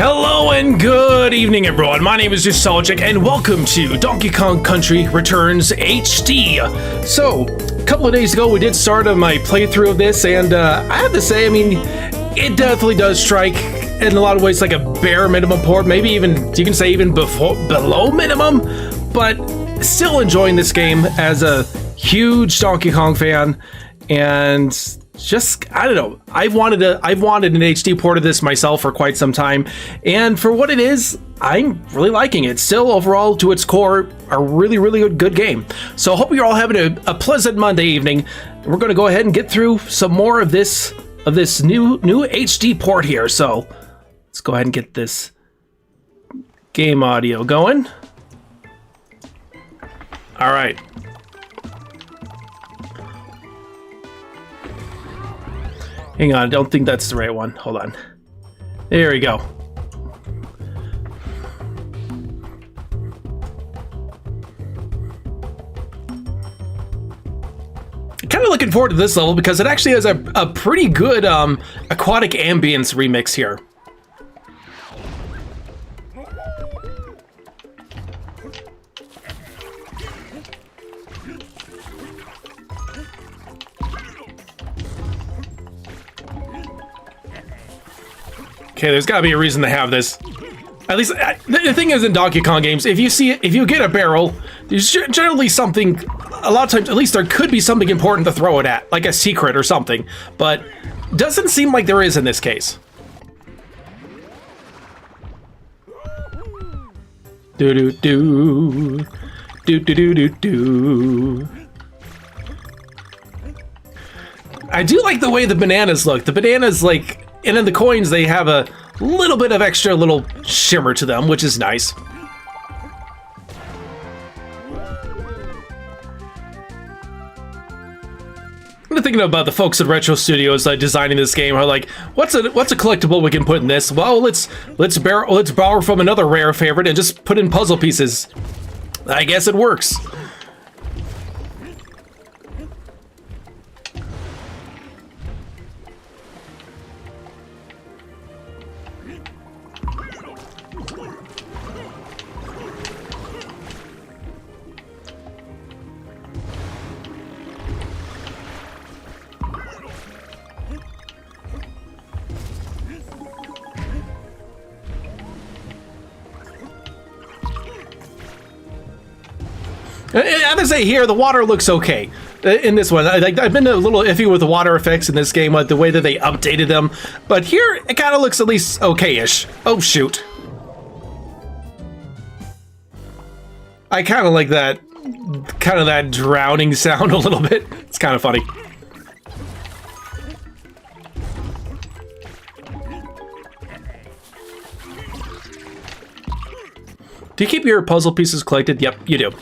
Hello and good evening, everyone. My name is Nostalgic, and welcome to Donkey Kong Country Returns HD. So, a couple of days ago, we did start on my playthrough of this, and I have to say, I mean, it definitely does strike in a lot of ways like a bare minimum port, maybe even, you can say even below minimum, but still enjoying this game as a huge Donkey Kong fan, and just, I don't know, I've wanted an HD port of this myself for quite some time, and for what it is, I'm really liking it. Still, overall, to its core, a really good game. So I hope you're all having a pleasant Monday evening. We're going to go ahead and get through some more of this new HD port here. So let's go ahead and get this game audio going. All right. Hang on, I don't think that's the right one. Hold on. There we go. Kind of looking forward to this level because it actually has a pretty good aquatic ambience remix here. Okay, there's got to be a reason to have this. At least, the thing is in Donkey Kong games, if you get a barrel, there's generally something, a lot of times, at least there could be something important to throw it at, like a secret or something, but doesn't seem like there is in this case. Do-do-do. Do-do-do-do-do. I do like the way the bananas look. The bananas, like, and then the coins, they have a little bit of extra little shimmer to them, which is nice. I'm thinking about the folks at Retro Studios designing this game. Are like, what's a collectible we can put in this? Well, let's borrow from another rare favorite and just put in puzzle pieces. I guess it works. I have to say here, the water looks okay in this one. I've been a little iffy with the water effects in this game, like the way that they updated them. But here, it kind of looks at least okay-ish. Oh, shoot. I kind of like that drowning sound a little bit. It's kind of funny. Do you keep your puzzle pieces collected? Yep, you do.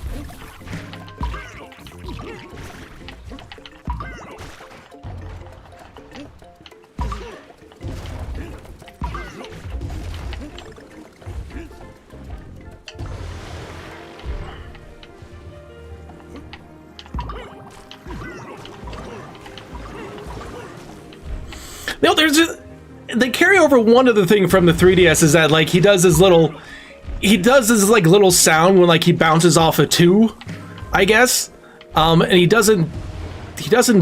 No, there's just, they carry over one other thing from the 3DS is that like he does this like little sound when like he bounces off a 2, I guess. And he doesn't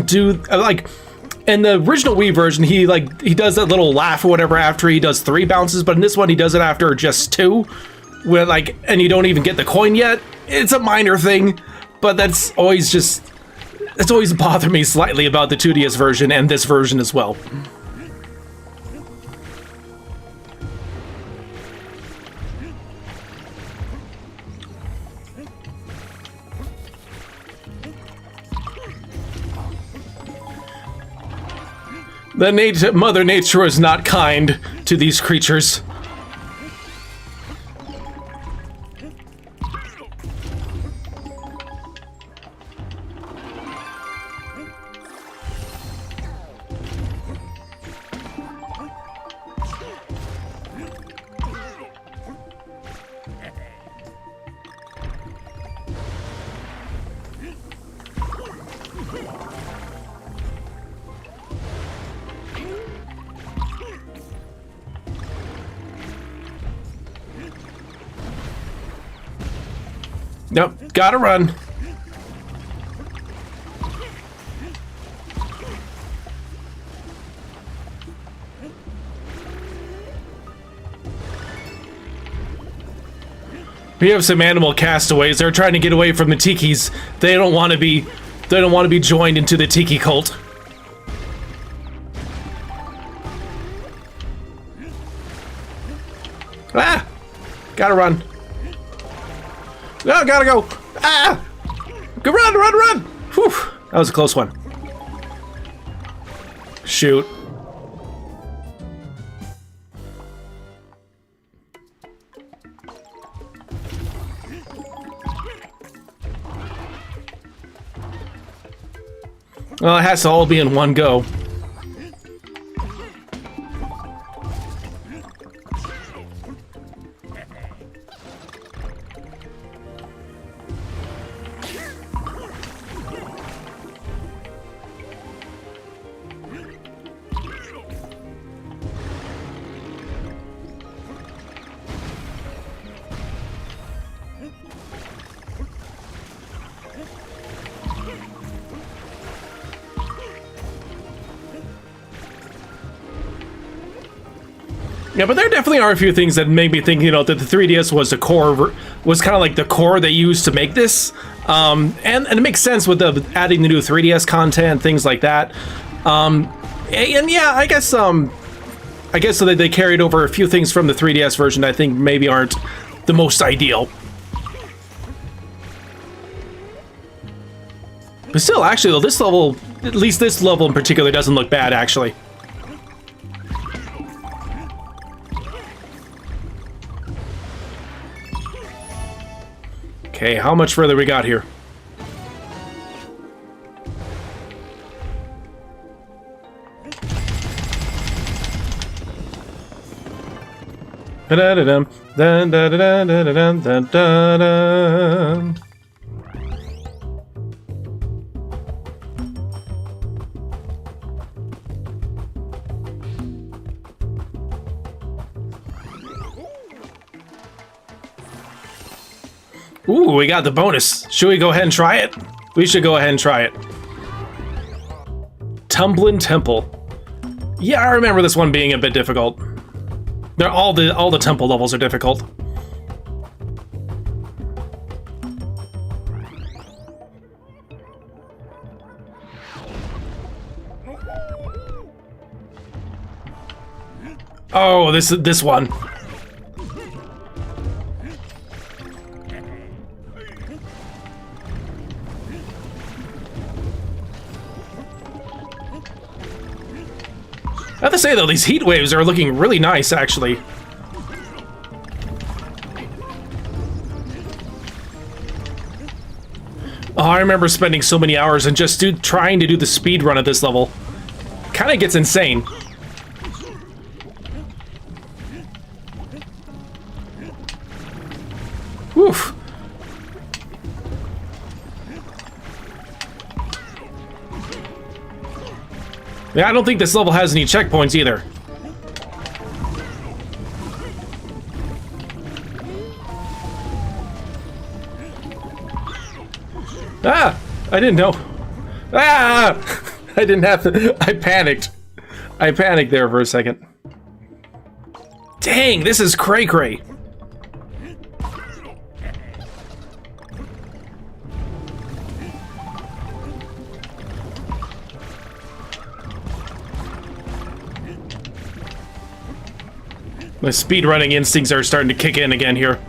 do like in the original Wii version he does that little laugh or whatever after he does 3 bounces, but in this one he does it after just 2, where like, and you don't even get the coin yet. It's a minor thing, but that's always bothered me slightly about the 2DS version and this version as well. Mother Nature is not kind to these creatures. Nope, gotta run. We have some animal castaways. They're trying to get away from the tikis. They don't want to be joined into the tiki cult. Ah! Gotta run. No, gotta go. Ah! Go run, run, run! Whew, that was a close one. Shoot. Well, it has to all be in one go. Yeah, but there definitely are a few things that made me think, you know, that the 3DS was the core, was kind of like the core they used to make this. And it makes sense with the adding the new 3DS content, things like that. And yeah, I guess so they carried over a few things from the 3DS version that I think maybe aren't the most ideal. But still, actually, though, this level, at least this level in particular, doesn't look bad, actually. Okay, how much further we got here? Da-da-da-dum, da-da-da-da-da-dum, da-da-dum. Ooh, we got the bonus. Should we go ahead and try it? We should go ahead and try it. Tumblin' Temple. Yeah, I remember this one being a bit difficult. All the temple levels are difficult. Oh, this one. I have to say, though, these heat waves are looking really nice, actually. Oh, I remember spending so many hours and just trying to do the speed run at this level. Kind of gets insane. Woof. Yeah, I don't think this level has any checkpoints either. Ah! I didn't know. Ah! I didn't have to. I panicked. I panicked there for a second. Dang, this is cray-cray. My speedrunning instincts are starting to kick in again here.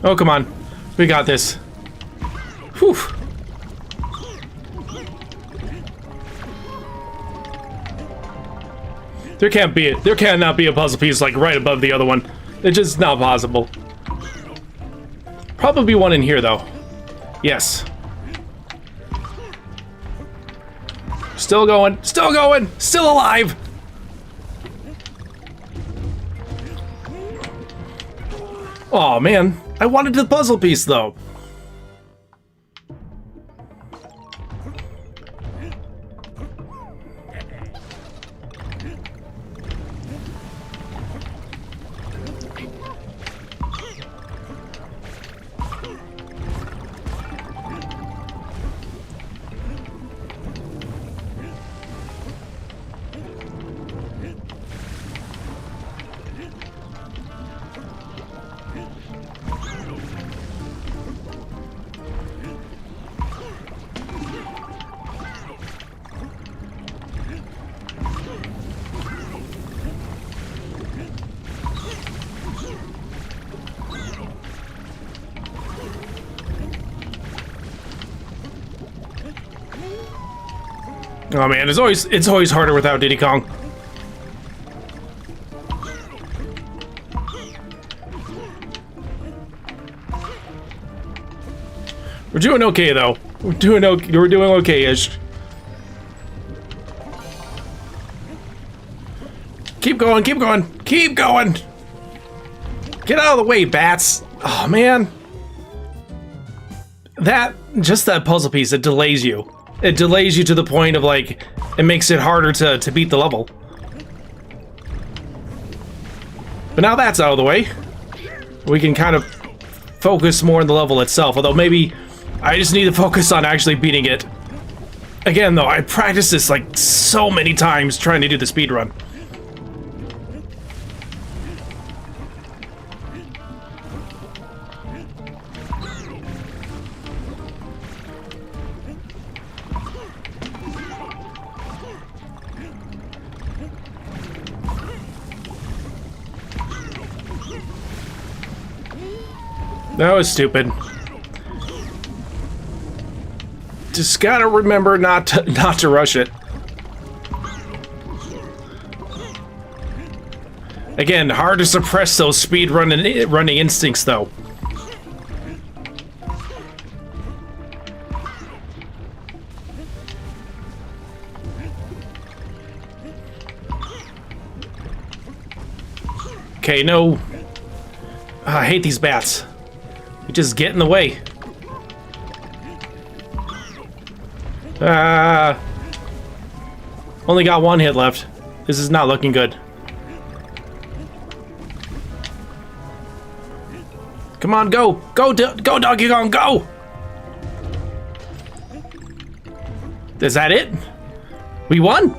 Oh, come on. We got this. Whew. There cannot be a puzzle piece like right above the other one. It's just not possible. Probably one in here though. Yes. Still going, still alive. Oh man, I wanted the puzzle piece though. Oh man, it's always harder without Diddy Kong. We're doing okay though. We're doing okay-ish. Keep going, keep going, keep going! Get out of the way, bats! Oh man. That puzzle piece, it delays you. It delays you to the point of, like, it makes it harder to beat the level. But now that's out of the way, we can kind of focus more on the level itself, although maybe I just need to focus on actually beating it. Again, though, I practiced this, like, so many times trying to do the speedrun. That was stupid. Just gotta remember not to rush it. Again, hard to suppress those speed running instincts, though. Okay, no. I hate these bats. You just get in the way. Only got one hit left. This is not looking good. Come on, go! Go, Donkey Kong, go! Is that it? We won?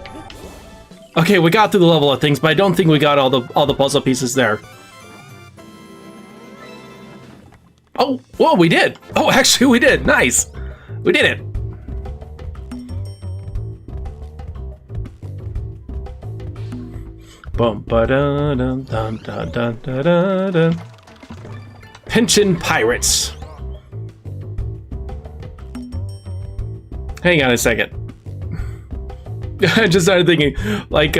Okay, we got through the level of things, but I don't think we got all the puzzle pieces there. Oh, whoa, we did! Oh, actually, we did! Nice! We did it! Bum ba da dum dum da da da da da. Pinchin' Pirates. Hang on a second. I just started thinking, like,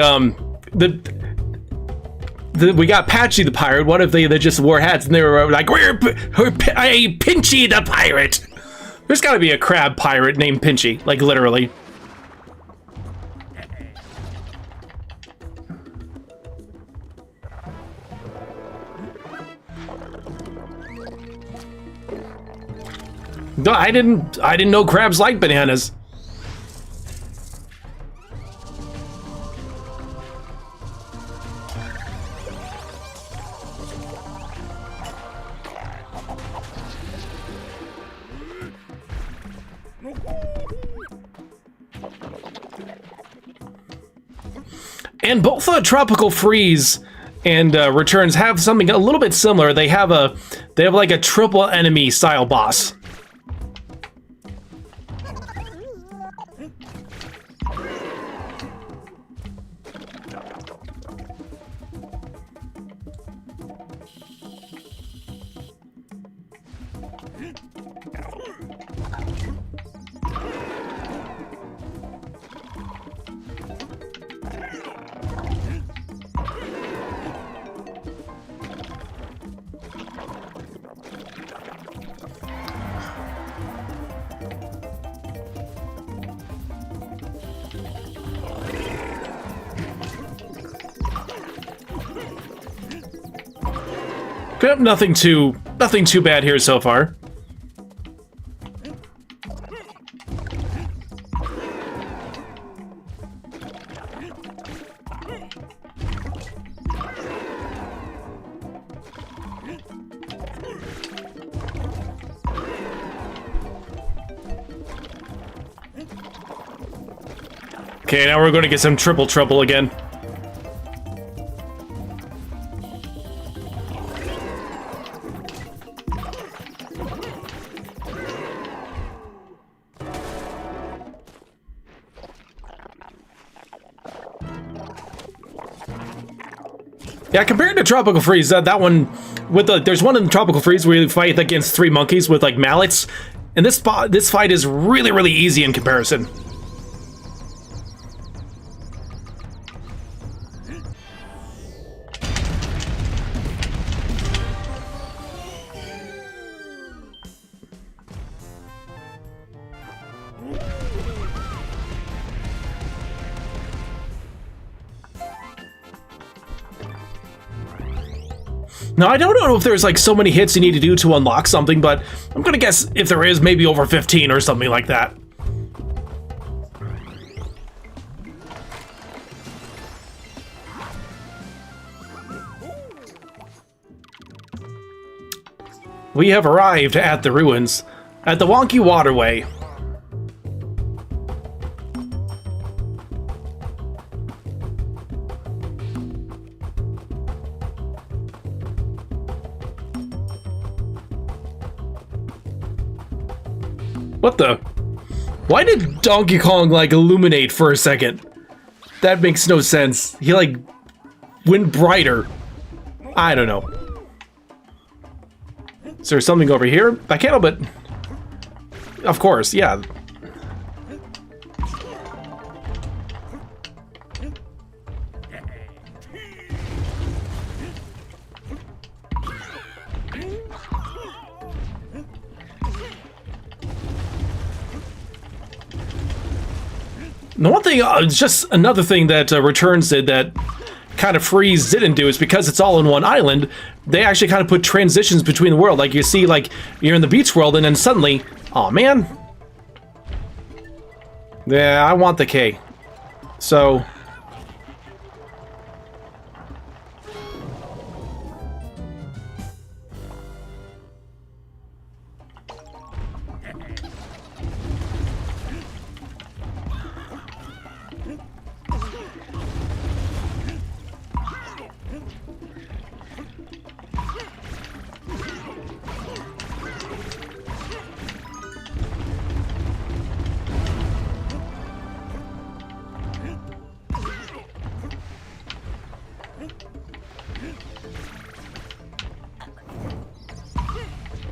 we got Patchy the pirate. What if they just wore hats and they were like, we're Pinchy the pirate? There's got to be a crab pirate named Pinchy, like literally. No, I didn't know crabs like bananas. And both Tropical Freeze and Returns have something a little bit similar. They have like a triple enemy style boss. Yep, nothing too bad here so far. Okay, now we're going to get some triple trouble again. Yeah, compared to Tropical Freeze, that one with there's one in Tropical Freeze where you fight against 3 monkeys with like mallets, and this fight is really easy in comparison. Now, I don't know if there's like so many hits you need to do to unlock something, but I'm gonna guess if there is, maybe over 15 or something like that. We have arrived at the ruins, at the Wonky Waterway. What the? Why did Donkey Kong, like, illuminate for a second? That makes no sense. He, like, went brighter. I don't know. Is there something over here? I can't help it. Of course, yeah. The one thing, just another thing that Returns did that kind of Freeze didn't do is because it's all in one island, they actually kind of put transitions between the world. Like you see, like you're in the beach world and then suddenly, oh man. Yeah, I want the K. So...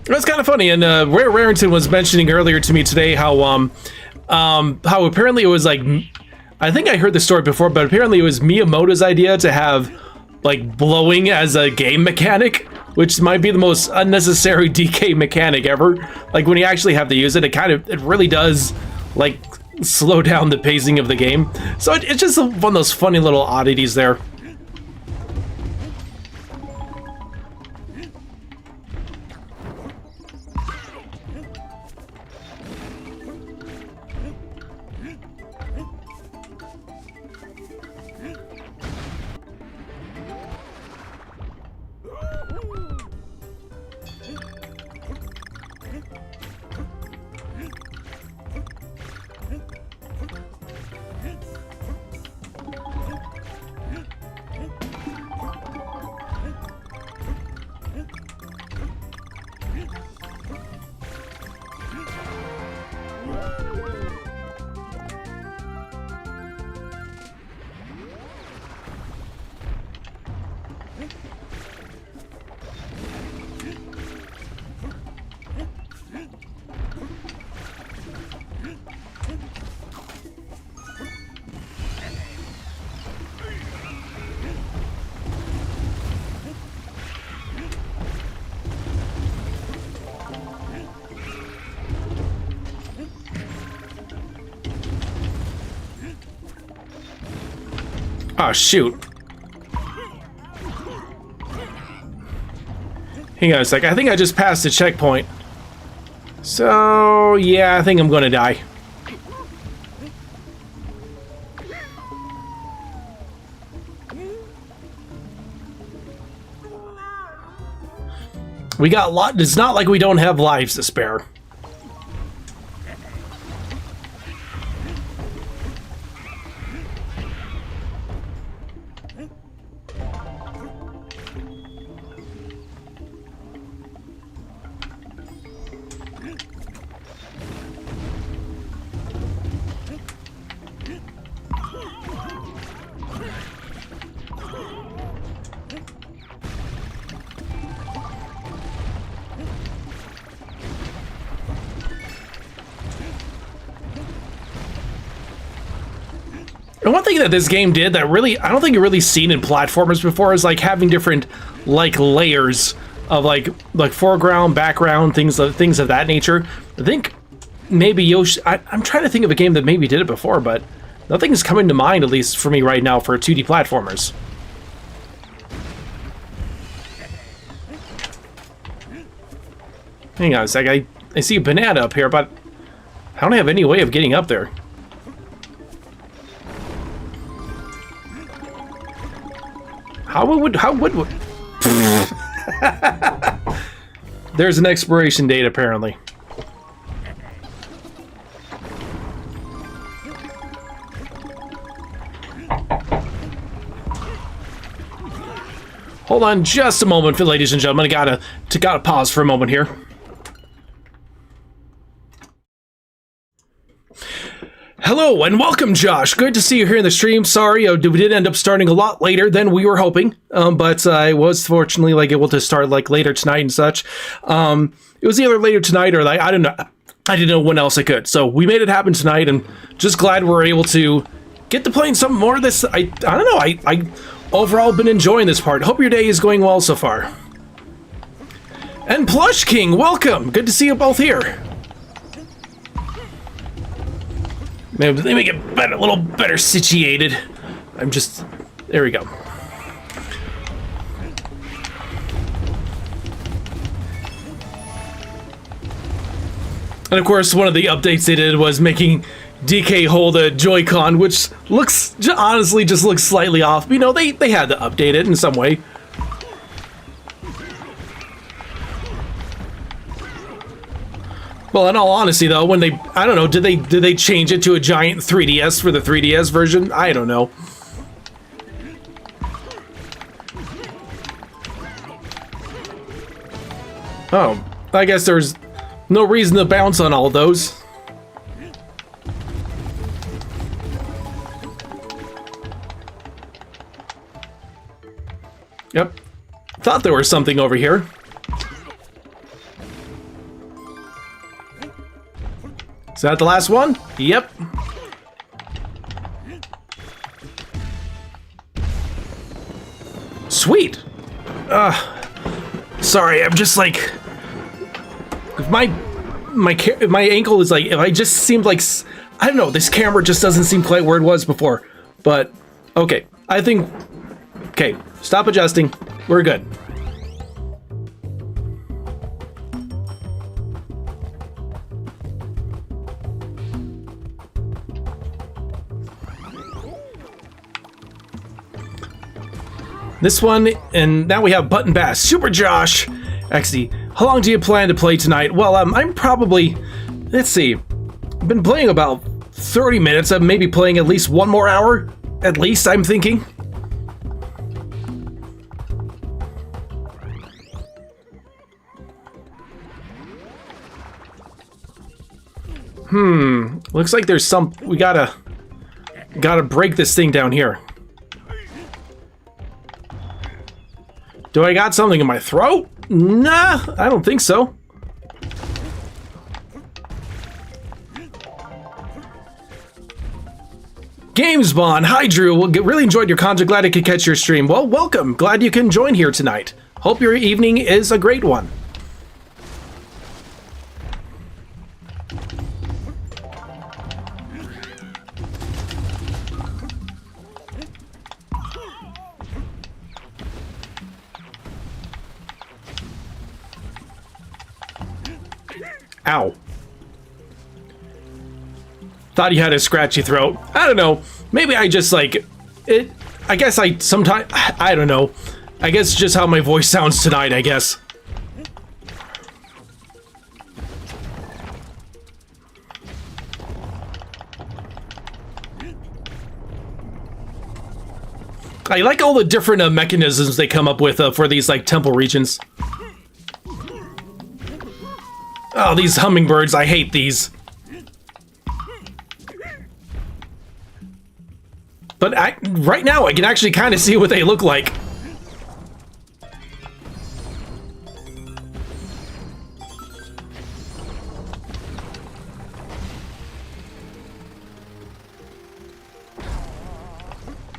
That's kind of funny, and Rare Rarrington was mentioning earlier to me today how apparently it was like, I think I heard the story before, but apparently it was Miyamoto's idea to have like blowing as a game mechanic, which might be the most unnecessary DK mechanic ever. Like when you actually have to use it, it really does like slow down the pacing of the game. So it's just one of those funny little oddities there. Oh, shoot. Hang on a sec. I think I just passed the checkpoint. So, yeah, I think I'm gonna die. We got a lot. It's not like we don't have lives to spare. And one thing that this game did that really, I don't think you really seen in platformers before is like having different like layers of like foreground, background, things of that nature. I think maybe Yoshi, I'm trying to think of a game that maybe did it before, but nothing's coming to mind, at least for me right now, for 2D platformers. Hang on a sec, I see a banana up here, but I don't have any way of getting up there. How would There's an expiration date, apparently. Hold on just a moment, ladies and gentlemen. I gotta pause for a moment here. Hello and welcome, Josh. Good to see you here in the stream. Sorry, we did end up starting a lot later than we were hoping, but I was fortunately able to start later tonight and such. It was either later tonight or I don't know. I didn't know when else I could, so we made it happen tonight, and just glad we're able to get to playing some more of this. I don't know. I overall been enjoying this part. Hope your day is going well so far. And Plush King, welcome. Good to see you both here. Maybe let me get a little better situated. There we go. And of course, one of the updates they did was making DK hold a Joy-Con, which honestly just looks slightly off. You know, they had to update it in some way. Well, in all honesty, though, when I don't know, did they change it to a giant 3DS for the 3DS version? I don't know. Oh, I guess there's no reason to bounce on all of those. Yep. Thought there was something over here. Is that the last one? Yep. Sweet. Sorry, I'm just my ankle is if I just seemed I don't know, this camera just doesn't seem quite where it was before. But okay, okay, stop adjusting. We're good. This one, and now we have Button Bass. Super Josh! Actually, how long do you plan to play tonight? Well, I'm probably, let's see, I've been playing about 30 minutes. I'm maybe playing at least one more hour. At least, I'm thinking. Looks like there's we gotta break this thing down here. Do I got something in my throat? Nah, I don't think so. GamesBond, hi Drew. Well, really enjoyed your content. Glad I could catch your stream. Well, welcome. Glad you can join here tonight. Hope your evening is a great one. Ow. Thought you had a scratchy throat. I don't know. Maybe I just like it. I guess I sometimes, I don't know. I guess just how my voice sounds tonight, I guess. I like all the different mechanisms they come up with for these like temple regions. Oh, these hummingbirds, I hate these. But right now, I can actually kind of see what they look like.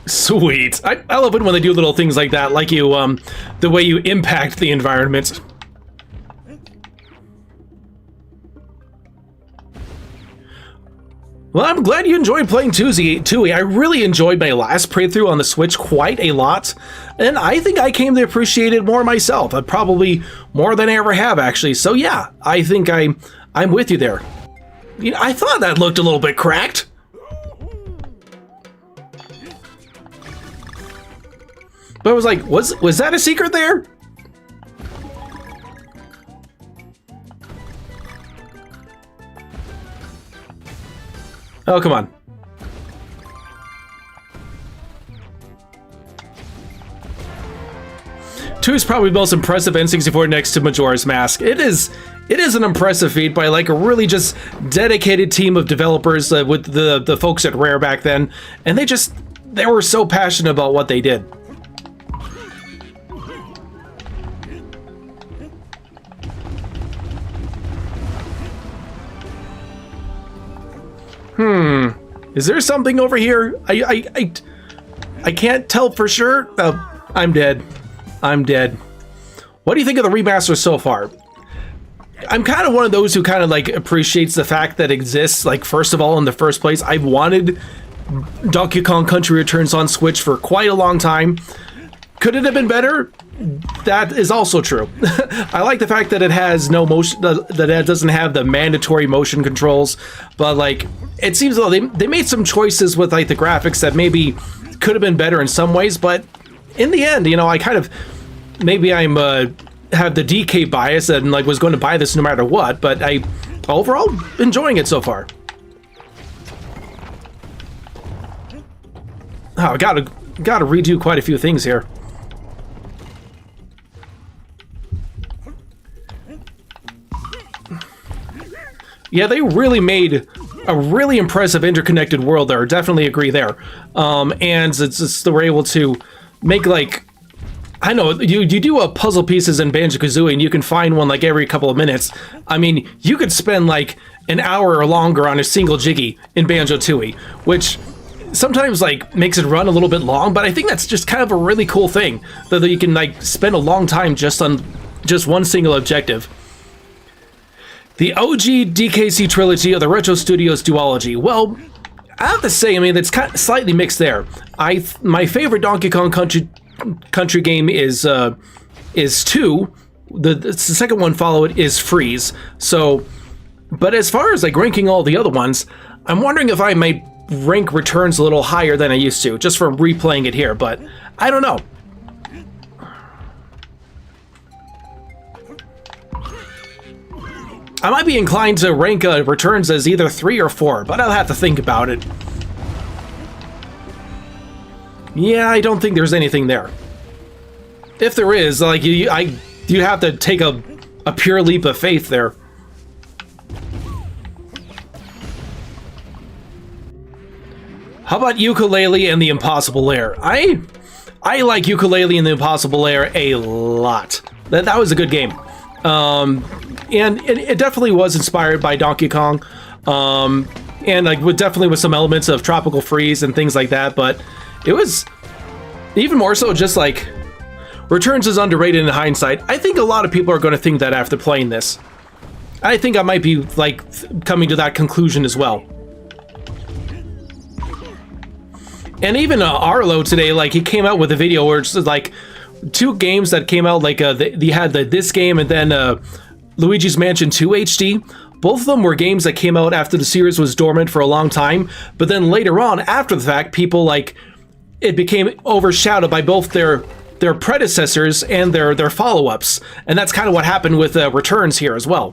Sweet. I love it when they do little things like that, like you, the way you impact the environment. Well, I'm glad you enjoyed playing Tooie. I really enjoyed my last playthrough on the Switch quite a lot, and I think I came to appreciate it more myself, probably more than I ever have, actually. So yeah, I think I'm with you there. You know, I thought that looked a little bit cracked. But I was like, was that a secret there? Oh, come on. Two is probably the most impressive N64 next to Majora's Mask. It is an impressive feat by like a really just dedicated team of developers with the folks at Rare back then, and they were so passionate about what they did. Is there something over here? I can't tell for sure. Oh, I'm dead. I'm dead. What do you think of the remaster so far? I'm kind of one of those who kind of like appreciates the fact that it exists. Like, first of all, in the first place, I've wanted Donkey Kong Country Returns on Switch for quite a long time. Could it have been better? That is also true. I like the fact that it has no motion, that it doesn't have the mandatory motion controls, but like, it seems though they made some choices with like the graphics that maybe could have been better in some ways, but in the end, you know, I kind of, maybe I'm have the DK bias and like was going to buy this no matter what, but I overall enjoying it so far. Oh, I gotta redo quite a few things here. Yeah, they really made a really impressive interconnected world there. Definitely agree there. And it's they were able to make like, I know, you do puzzle pieces in Banjo-Kazooie and you can find one like every couple of minutes. I mean, you could spend like an hour or longer on a single Jiggy in Banjo-Tooie, which sometimes like makes it run a little bit long, but I think that's just kind of a really cool thing that you can like spend a long time just on just one single objective. The OG DKC trilogy of the Retro Studios duology. Well, I have to say, I mean, it's kind of slightly mixed there. My favorite Donkey Kong Country game is 2. The second one follow it is Freeze. So, but as far as like ranking all the other ones, I'm wondering if I might rank Returns a little higher than I used to, just for replaying it here, but I don't know. I might be inclined to rank Returns as either 3 or 4, but I'll have to think about it. Yeah, I don't think there's anything there. If there is, like, you have to take a pure leap of faith there. How about Yooka-Laylee and the Impossible Lair? I like Yooka-Laylee and the Impossible Lair a lot. That was a good game. And it definitely was inspired by Donkey Kong, and like definitely with some elements of Tropical Freeze and things like that, but it was even more so just like Returns is underrated in hindsight. I think a lot of people are going to think that after playing this. I think I might be like coming to that conclusion as well. And even Arlo today, like he came out with a video where it's like 2 games that came out, like they had this game and then Luigi's Mansion 2 HD. both of them were games that came out after the series was dormant for a long time, but then later on, after the fact, people like it became overshadowed by both their predecessors and their follow-ups, and that's kind of what happened with Returns here as well,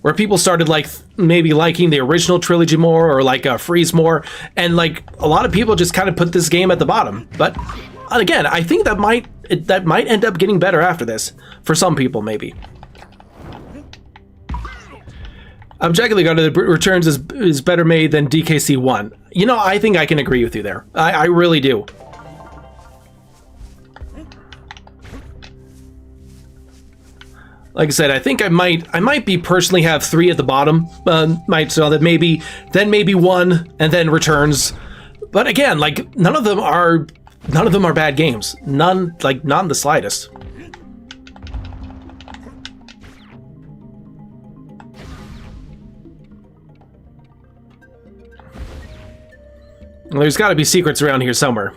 where people started like maybe liking the original trilogy more, or like Freeze more, and like a lot of people just kind of put this game at the bottom. But again, I think that might end up getting better after this for some people, maybe. Objectively, the Returns is better made than DKC 1. You know, I think I can agree with you there. I really do. Like I said, I think I might be personally have 3 at the bottom. So that maybe 1 and then Returns. But again, like none of them are bad games. None, like not in the slightest. Well, there's got to be secrets around here somewhere.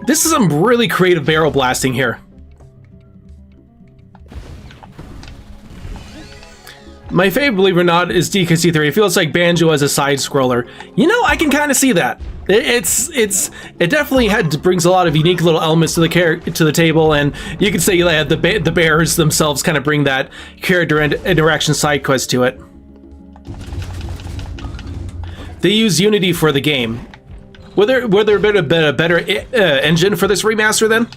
This is some really creative barrel blasting here. My favorite, believe it or not, is DKC 3. It feels like Banjo as a side scroller. You know, I can kind of see that. It definitely brings a lot of unique little elements to the table, and you could say the bears themselves kind of bring that character interaction side quest to it. They use Unity for the game. Were there a bit of a better engine for this remaster then?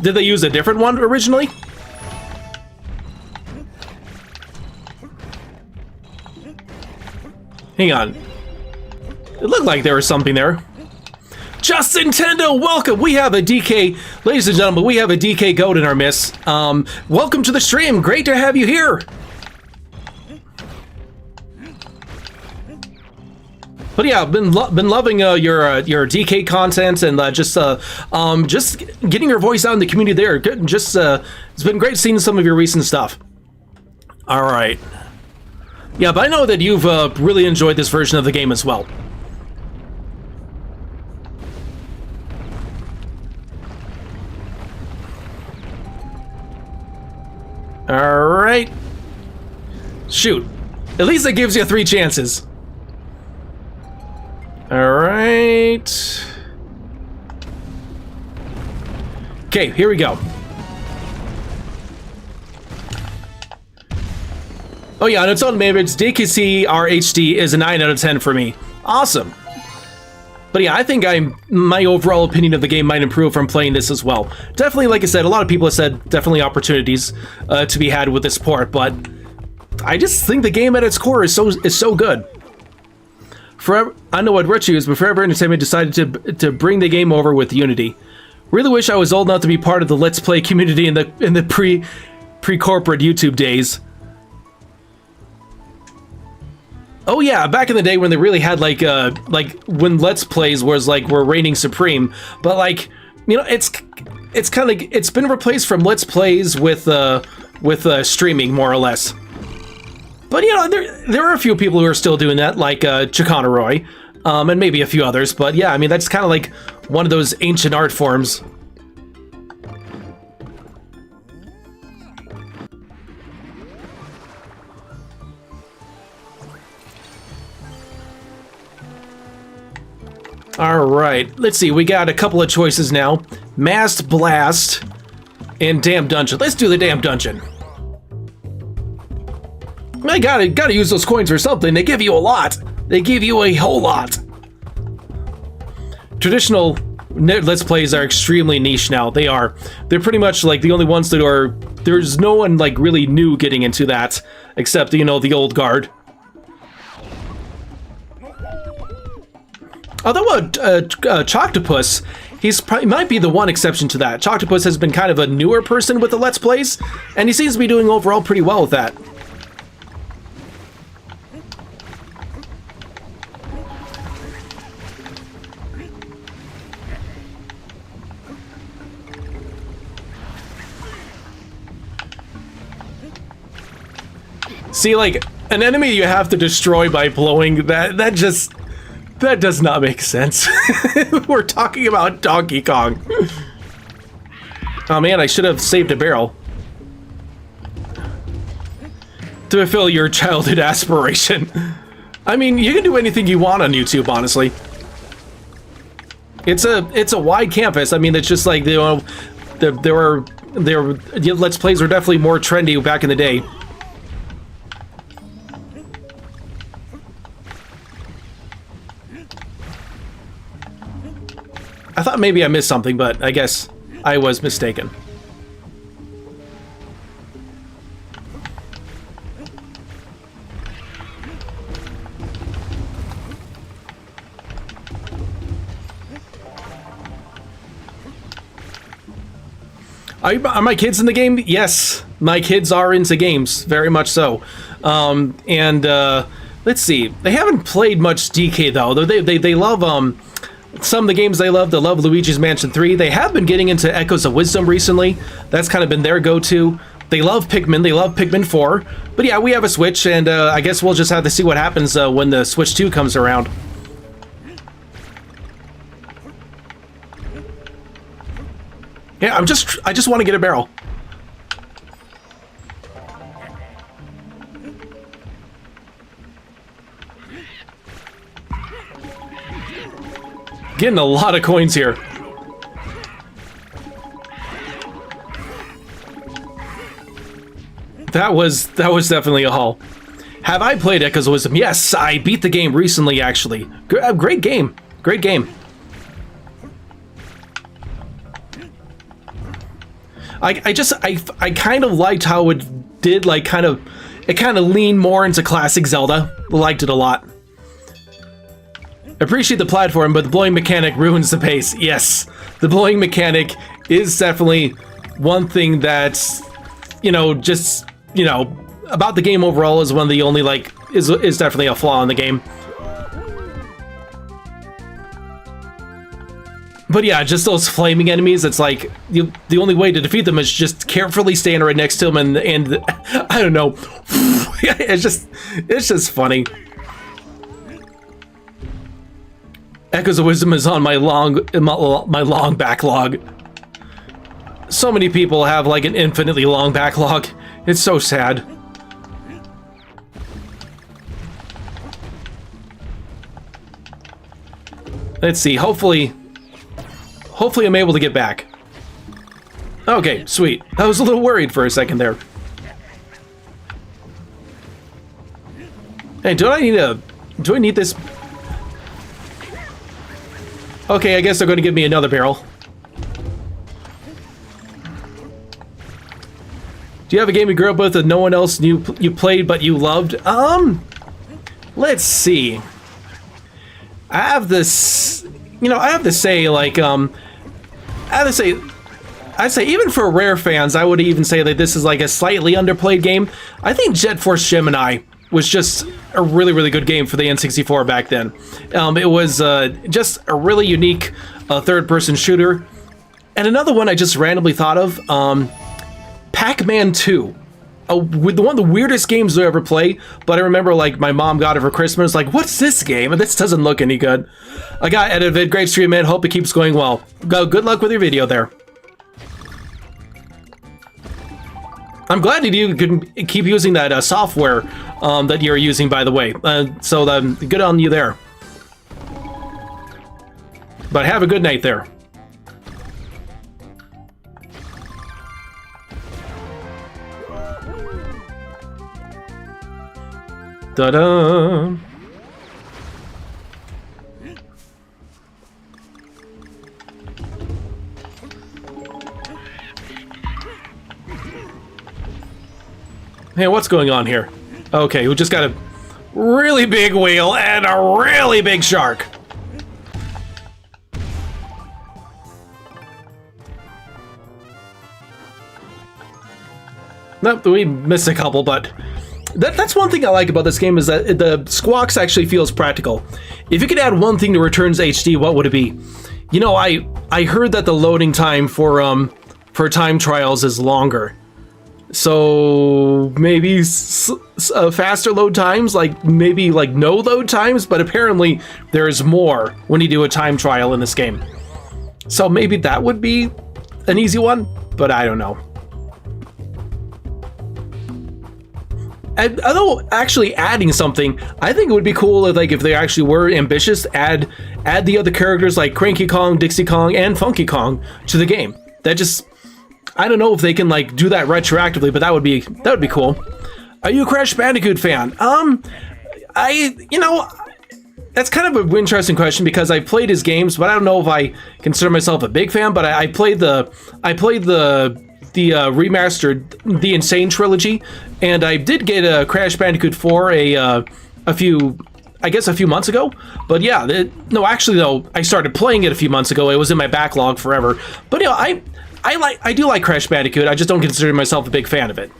Did they use a different one originally? Hang on. It looked like there was something there. Just Nintendo, welcome! We have a DK, ladies and gentlemen, we have a DK goat in our midst. Welcome to the stream, great to have you here. But yeah, I've been loving your DK content, and just getting your voice out in the community there. It's been great seeing some of your recent stuff. All right. Yeah, but I know that you've really enjoyed this version of the game as well. All right. Shoot. At least it gives you 3 chances. All right. Okay, here we go. Oh yeah, on its own merits, DKC RHD is a 9 out of 10 for me. Awesome. But yeah, I think my overall opinion of the game might improve from playing this as well. Definitely, like I said, a lot of people have said definitely opportunities to be had with this port, but I just think the game at its core is so good. Forever, I know what Richie is, but Forever Entertainment decided to bring the game over with Unity. Really wish I was old enough to be part of the Let's Play community in the pre-corporate YouTube days. Oh yeah, back in the day when they really had like when Let's Plays were reigning supreme, but like, you know, it's kind of, it's been replaced from Let's Plays with streaming more or less. But you know, there are a few people who are still doing that, like Chicana Roy, and maybe a few others. But yeah, I mean, that's kind of like one of those ancient art forms. Alright, let's see, we got a couple of choices now. Masked Blast and Damn Dungeon. Let's do the Damn Dungeon. I gotta use those coins for something. They give you a lot. They give you a whole lot. Traditional Let's Plays are extremely niche now. They're pretty much like the only ones that are, there's no one like really new getting into that, except, you know, the old guard. Although Choctopus, he might be the one exception to that. Choctopus has been kind of a newer person with the Let's Plays, and he seems to be doing overall pretty well with that. See, like, an enemy you have to destroy by blowing, that does not make sense. We're talking about Donkey Kong. Oh man, I should have saved a barrel. To fulfill your childhood aspiration. I mean, you can do anything you want on YouTube, honestly. It's a wide campus. I mean, it's just like, you know, Let's Plays were definitely more trendy back in the day. I thought maybe I missed something, but I guess I was mistaken. Are my kids in the game? Yes, my kids are into games, very much so. Let's see. They haven't played much DK though. They love some of the games they love. They love Luigi's Mansion 3. They have been getting into Echoes of Wisdom recently. That's kind of been their go-to. They love Pikmin. They love Pikmin 4. But yeah, we have a Switch, and I guess we'll just have to see what happens when the Switch 2 comes around. Yeah, I just want to get a barrel. Getting a lot of coins here. That was definitely a haul. Have I played Echoes of Wisdom? Yes, I beat the game recently, actually. Great game. Great game. I kind of liked how it did, like, it kind of leaned more into classic Zelda. Liked it a lot. Appreciate the platform, but the blowing mechanic ruins the pace. Yes, the blowing mechanic is definitely one thing that's, you know, just, you know, about the game overall is one of the only, like, is definitely a flaw in the game. But yeah, just those flaming enemies, it's like, the only way to defeat them is just carefully stand right next to them and I don't know. it's just funny. Echoes of Wisdom is on my long backlog. So many people have like an infinitely long backlog. It's so sad. Let's see, hopefully I'm able to get back. Okay, sweet. I was a little worried for a second there. Hey, do I need this? Okay, I guess they're going to give me another barrel. Do you have a game you grew up with that no one else knew you played but you loved? Let's see. I have this, you know, I have to say, like, I'd say even for rare fans, I would even say that this is like a slightly underplayed game. I think Jet Force Gemini was just a really, really good game for the N64 back then. It was just a really unique third-person shooter. And another one I just randomly thought of, Pac-Man 2. One of the weirdest games to ever play, but I remember, like, my mom got it for Christmas, like, what's this game? And this doesn't look any good. I got edited. Great stream, man. Hope it keeps going well. Good luck with your video there. I'm glad that you can keep using that software that you're using, by the way. So good on you there. But have a good night there. Ta-da! Hey, what's going on here? Okay, we just got a really big whale and a really big shark. Nope, we missed a couple, but that's one thing I like about this game is that the squawks actually feels practical. If you could add one thing to Returns HD, what would it be? You know, I heard that the loading time for time trials is longer. So maybe faster load times, like maybe like no load times, but apparently there's more when you do a time trial in this game. So maybe that would be an easy one, but I don't know. And although actually adding something, I think it would be cool if, like, if they actually were ambitious, add the other characters like Cranky Kong, Dixie Kong, and Funky Kong to the game. That just, I don't know if they can like do that retroactively, but that would be cool. Are you a Crash Bandicoot fan? You know, that's kind of an interesting question because I've played his games, but I don't know if I consider myself a big fan. But I played the remastered The Insane Trilogy, and I did get a Crash Bandicoot 4 a few months ago. But yeah, no, actually though, I started playing it a few months ago. It was in my backlog forever. But you know, I do like Crash Bandicoot. I just don't consider myself a big fan of it.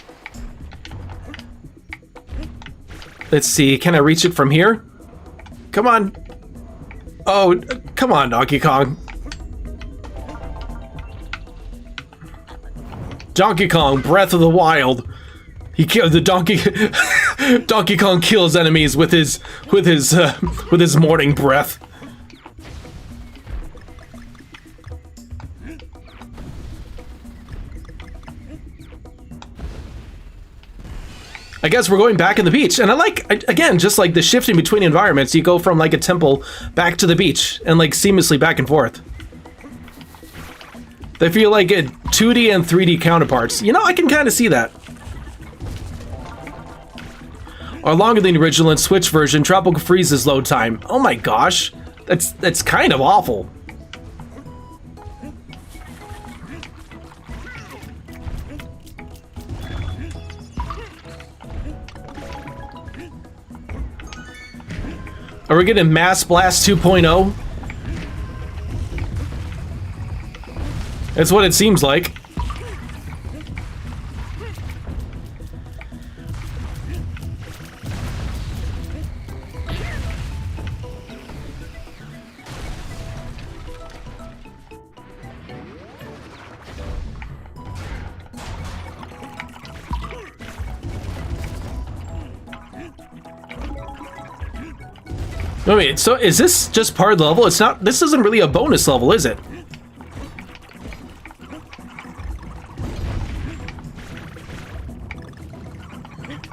Let's see, can I reach it from here? Come on. Oh, come on, Donkey Kong. Donkey Kong, Breath of the Wild. He killed the Donkey. Donkey Kong kills enemies with his morning breath. I guess we're going back in the beach, and I like, again, just like the shifting between environments. You go from like a temple back to the beach and like seamlessly back and forth. They feel like 2D and 3D counterparts. You know, I can kind of see that. Are longer than the original and Switch version. Tropical Freeze's load time. Oh my gosh, that's kind of awful. Are we getting Mass Blast 2.0? That's what it seems like. Wait, so is this just part of the level? It's not, this isn't really a bonus level, is it?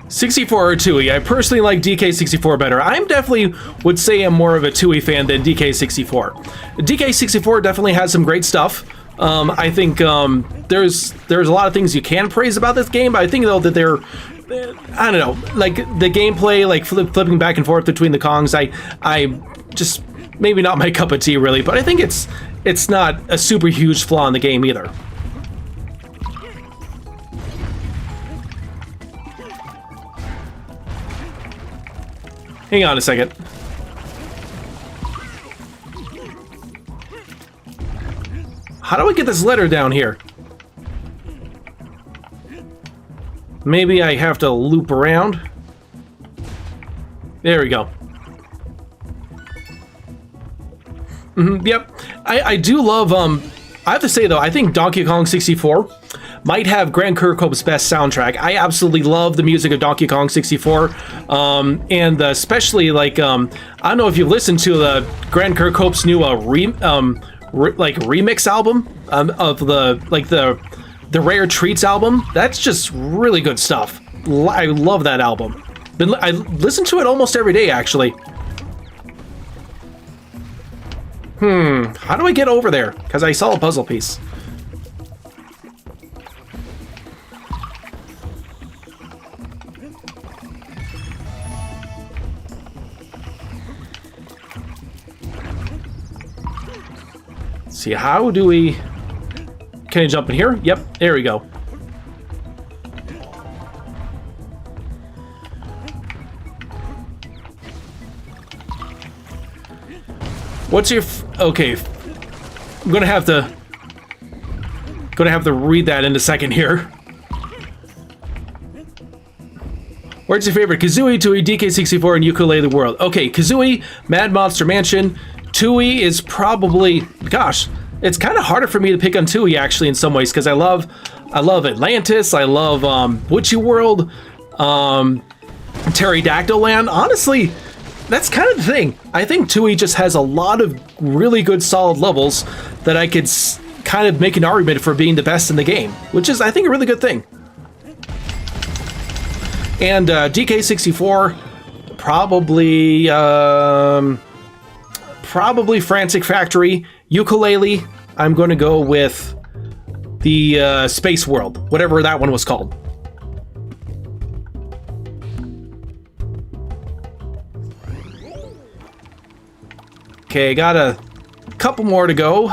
'64 or Tooie? I personally like DK64 better. I'm definitely would say I'm more of a Tooie fan than DK64. DK64 definitely has some great stuff. I think there's a lot of things you can praise about this game, but I think though that they're, I don't know, like the gameplay, like flipping back and forth between the Kongs, I just, maybe not my cup of tea really, but I think it's not a super huge flaw in the game either. Hang on a second. How do I get this letter down here? Maybe I have to loop around. There we go. Yep. I do love, I have to say though, I think Donkey Kong 64 might have Grant Kirkhope's best soundtrack. I absolutely love the music of Donkey Kong 64, and especially like, I don't know if you listened to the Grant Kirkhope's new remix album of the Rare Treats album. That's just really good stuff. I love that album. I listen to it almost every day, actually. How do I get over there? Because I saw a puzzle piece. Let's see, how do we... Can I jump in here? Yep, there we go. What's your... Okay. I'm gonna have to read that in a second here. Where's your favorite? Kazooie, Tooie, DK64, and Ukulele World. Okay, Kazooie, Mad Monster Mansion. Tooie is probably... Gosh, it's kind of harder for me to pick on Tooie, actually, in some ways, because I love I love Atlantis. I love Witchy World, Pterodactyl Land. Honestly, that's kind of the thing. I think 2E just has a lot of really good solid levels that I could kind of make an argument for being the best in the game, which is, I think, a really good thing. And DK64, probably Frantic Factory. Ukulele, I'm going to go with the Space World, whatever that one was called. Okay, got a couple more to go.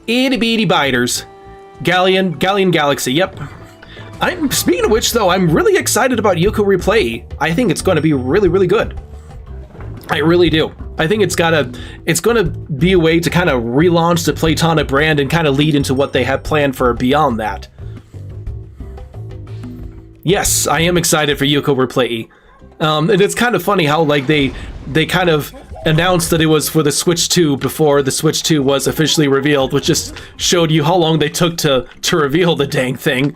Itty bitty biters. Galleon Galaxy, yep. Speaking of which, though, I'm really excited about Yoko Replay. I think it's going to be really, really good. I really do. I think it's going to be a way to kind of relaunch the Playtonic brand and kind of lead into what they have planned for beyond that. Yes, I am excited for Yoko Replay. And it's kind of funny how like they kind of announced that it was for the Switch 2 before the Switch 2 was officially revealed, which just showed you how long they took to reveal the dang thing.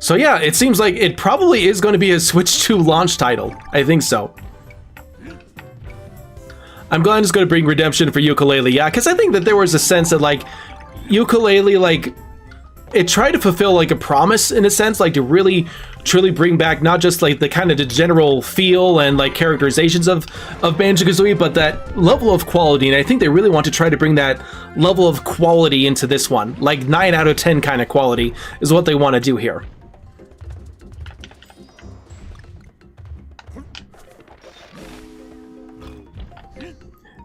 So yeah, it seems like it probably is going to be a Switch 2 launch title. I think so. I'm glad it's going to bring redemption for Ukulele, yeah, because I think that there was a sense that, like, Ukulele, like, it tried to fulfill, like, a promise, in a sense, like, to really, truly bring back not just, like, the kind of the general feel and, like, characterizations of Banjo-Kazooie, but that level of quality, and I think they really want to try to bring that level of quality into this one. Like, 9 out of 10 kind of quality is what they want to do here.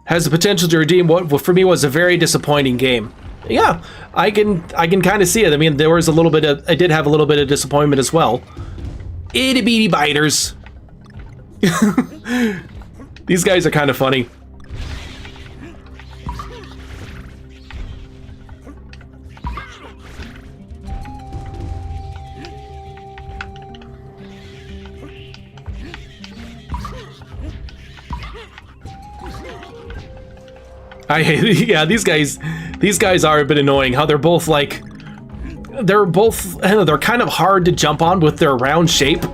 Has the potential to redeem what for me was a very disappointing game. Yeah, I can kind of see it. I mean, there was a little bit of, I did have a little bit of disappointment as well. Itty bitty biters. These guys are kind of funny. Yeah, these guys are a bit annoying. How they're both like, they're kind of hard to jump on with their round shape.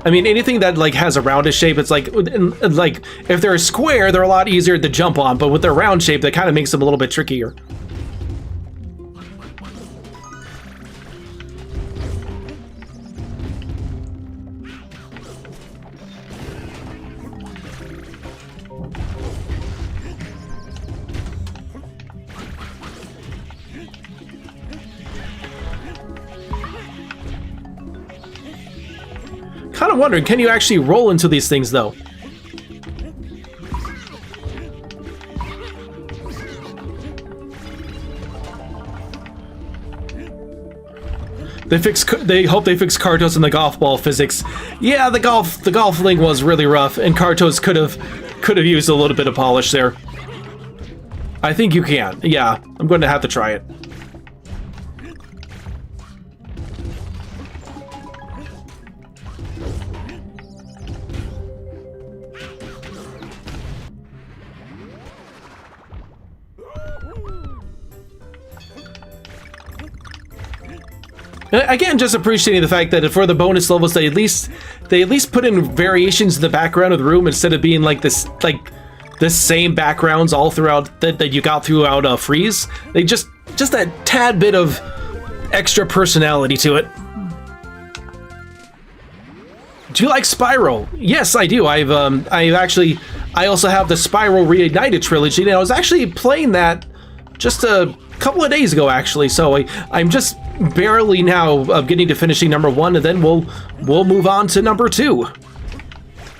I mean, anything that like has a roundish shape, it's like if they're a square, they're a lot easier to jump on. But with their round shape, that kind of makes them a little bit trickier. Kind of wondering, can you actually roll into these things though? They hope they fix Kartos and the golf ball physics. Yeah, the golf thing was really rough, and Kartos could have used a little bit of polish there. I think you can. Yeah, I'm going to have to try it. Again, just appreciating the fact that for the bonus levels, they at least put in variations in the background of the room instead of being like this, like the same backgrounds all throughout that you got throughout Freeze. They just that tad bit of extra personality to it. Do you like Spyro? Yes, I do. I also have the Spyro Reignited trilogy, and I was actually playing that just a couple of days ago, actually. So I'm just barely now getting to finishing number 1, and then we'll move on to number 2.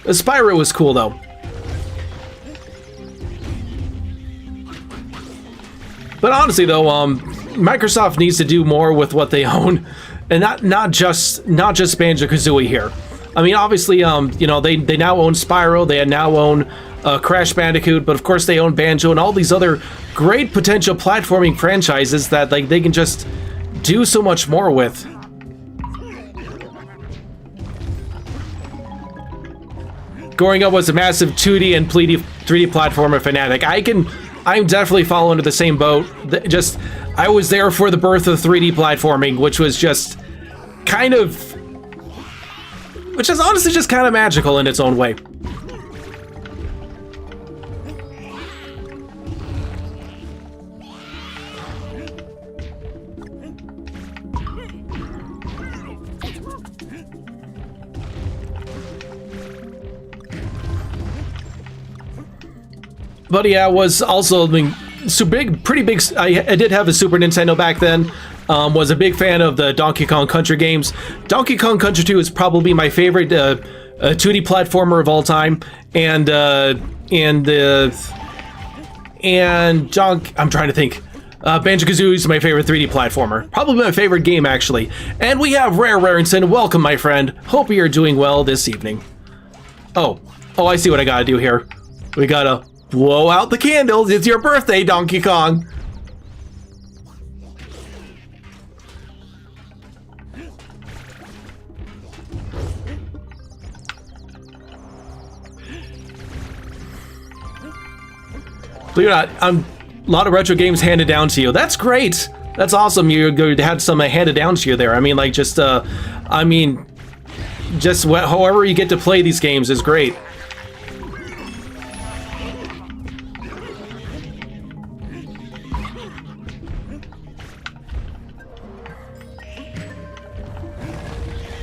Spyro was cool though. But honestly though, Microsoft needs to do more with what they own, and not just Banjo-Kazooie here. I mean, obviously, you know, they now own Spyro, they now own Crash Bandicoot, but of course they own Banjo and all these other great potential platforming franchises that like they can just do so much more with. growing up was a massive 2D and 3D platformer fanatic. I'm definitely fall under the same boat. I was there for the birth of 3D platforming, which was just kind of, which is honestly just kind of magical in its own way. But yeah, it was also, I mean, pretty big. I did have a Super Nintendo back then. Was a big fan of the Donkey Kong Country games. Donkey Kong Country 2 is probably my favorite 2D platformer of all time. I'm trying to think. Banjo-Kazooie is my favorite 3D platformer. Probably my favorite game, actually. And we have Rare Rarington. Welcome, my friend. Hope you're doing well this evening. Oh, I see what I gotta do here. We gotta blow out the candles. It's your birthday, Donkey Kong. Believe it or not, a lot of retro games handed down to you. That's great. That's awesome. You had some handed down to you there. I mean, like, however you get to play these games is great.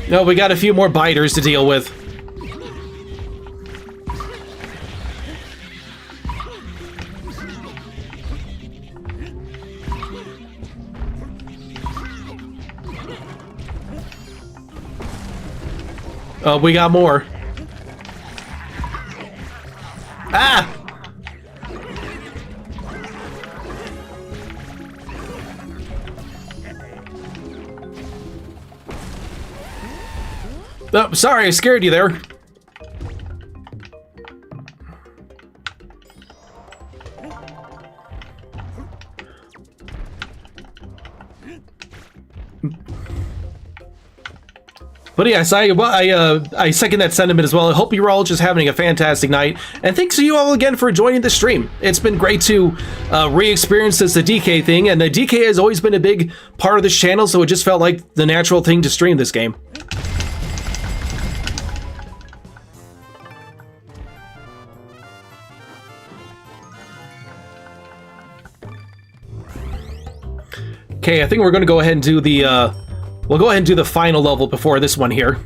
No, we got a few more biters to deal with. We got more. Ah! Oh, sorry, I scared you there. But yes, I second that sentiment as well. I hope you're all just having a fantastic night, and thanks to you all again for joining the stream. It's been great to re-experience the DK thing, and the DK has always been a big part of this channel, so it just felt like the natural thing to stream this game. Okay, I think we're going to go ahead and do the, we'll go ahead and do the final level before this one here.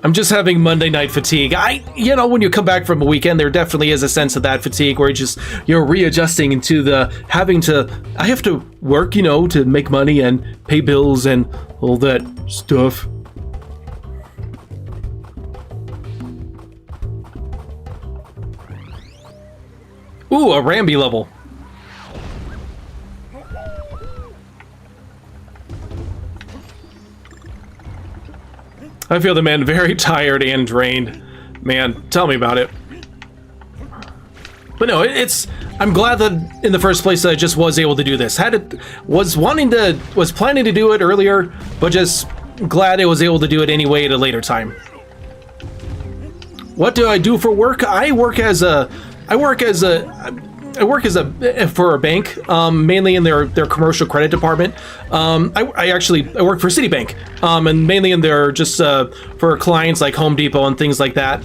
I'm just having Monday night fatigue. You know, when you come back from a weekend, there definitely is a sense of that fatigue where you're readjusting into I have to work, you know, to make money and pay bills and all that stuff. Ooh, a Rambi level. I feel the man very tired and drained. Man, tell me about it. But no, I'm glad that in the first place I just was able to do this. Was planning to do it earlier, but just glad I was able to do it anyway at a later time. What do I do for work? I work for a bank, mainly in their commercial credit department. I work for Citibank, and mainly in their for clients like Home Depot and things like that.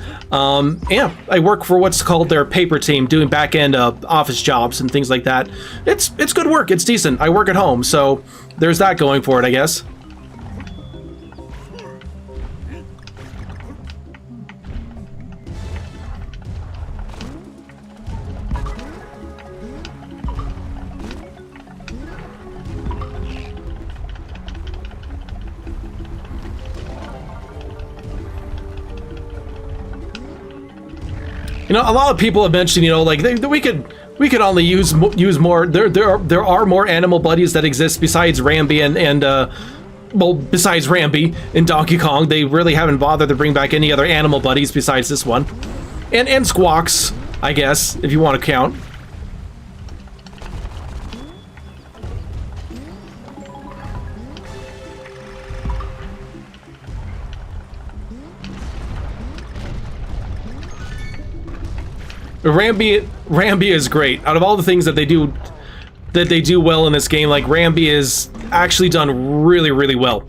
Yeah, I work for what's called their paper team, doing back-end office jobs and things like that. It's good work. It's decent. I work at home, so there's that going for it, I guess. You know, a lot of people have mentioned, you know, like we could only use more. There are more animal buddies that exist besides Rambi and besides Rambi in Donkey Kong. They really haven't bothered to bring back any other animal buddies besides this one, and Squawks, I guess, if you want to count. Rambi is great. Out of all the things that they do well in this game, like Rambi is actually done really, really well.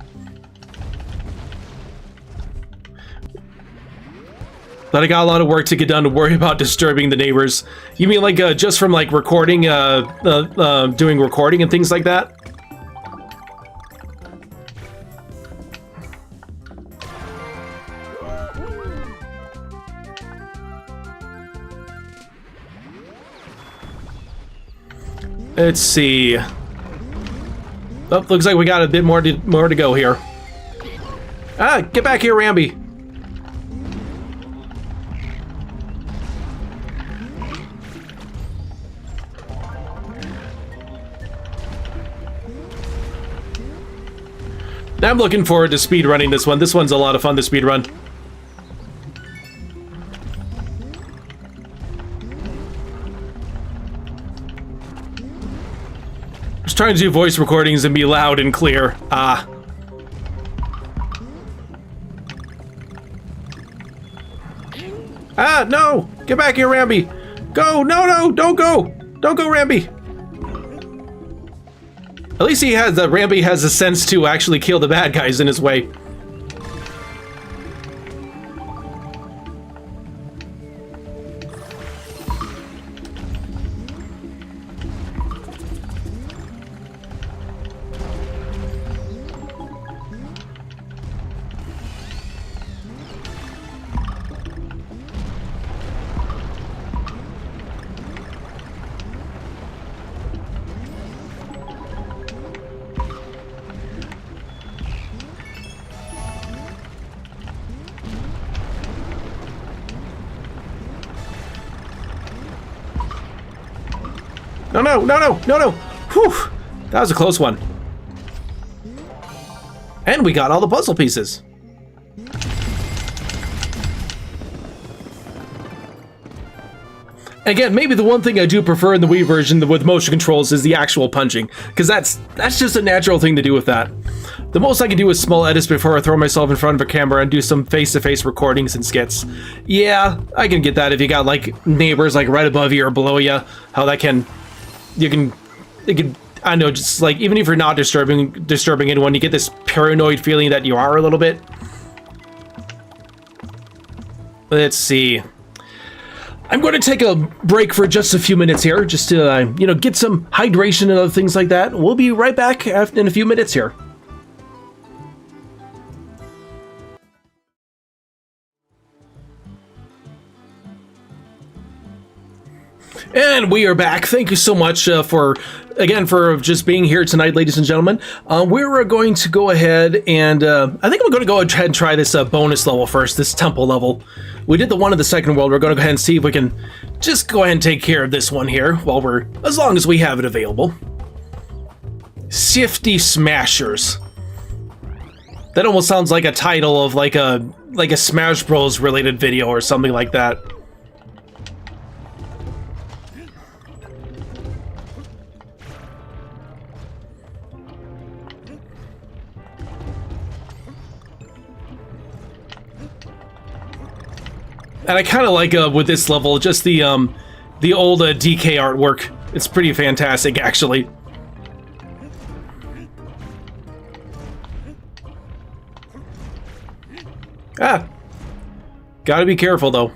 But I got a lot of work to get done to worry about disturbing the neighbors. You mean like just from like recording, doing recording and things like that? Let's see. Oh, looks like we got a bit more to go here. Ah, get back here, Rambi. I'm looking forward to speedrunning this one. This one's a lot of fun to speedrun. Just trying to do voice recordings and be loud and clear. Ah. Ah, no! Get back here, Rambi! Go! No, no! Don't go! Don't go, Rambi! At least Rambi has a sense to actually kill the bad guys in his way. No, no, no, no, no, no! Whew! That was a close one. And we got all the puzzle pieces. Again, maybe the one thing I do prefer in the Wii version with motion controls is the actual punching, because that's just a natural thing to do with that. The most I can do is small edits before I throw myself in front of a camera and do some face-to-face recordings and skits. Yeah, I can get that if you got like neighbors like right above you or below you. How that can, it can, I don't know, just like even if you're not disturbing anyone, you get this paranoid feeling that you are a little bit. Let's see. I'm going to take a break for just a few minutes here, just to, you know, get some hydration and other things like that. We'll be right back in a few minutes here. And we are back. Thank you so much for just being here tonight, ladies and gentlemen. We're going to go ahead and I think I'm going to go ahead and try this bonus level first, this temple level. We did the one in the second world. We're going to go ahead and see if we can just go ahead and take care of this one here while as long as we have it available. Sifty Smashers. That almost sounds like a title of like a Smash Bros related video or something like that. And I kind of like with this level just the old DK artwork. It's pretty fantastic, actually. Ah, gotta be careful though.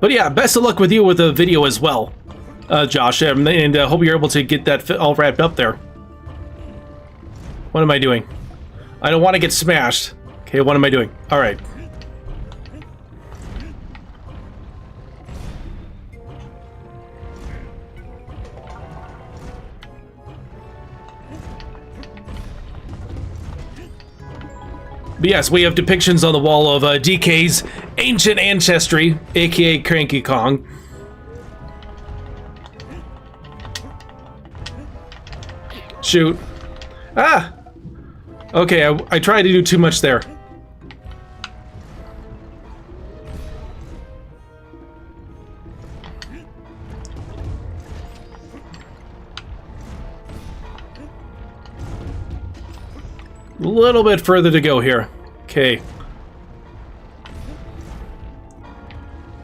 But yeah, best of luck with you with the video as well, Josh, and hope you're able to get that all wrapped up there. What am I doing? I don't want to get smashed. Okay, what am I doing? All right. But yes, we have depictions on the wall of DK's ancient ancestry, aka Cranky Kong. Shoot. Ah! Okay, I tried to do too much there. A little bit further to go here. Okay.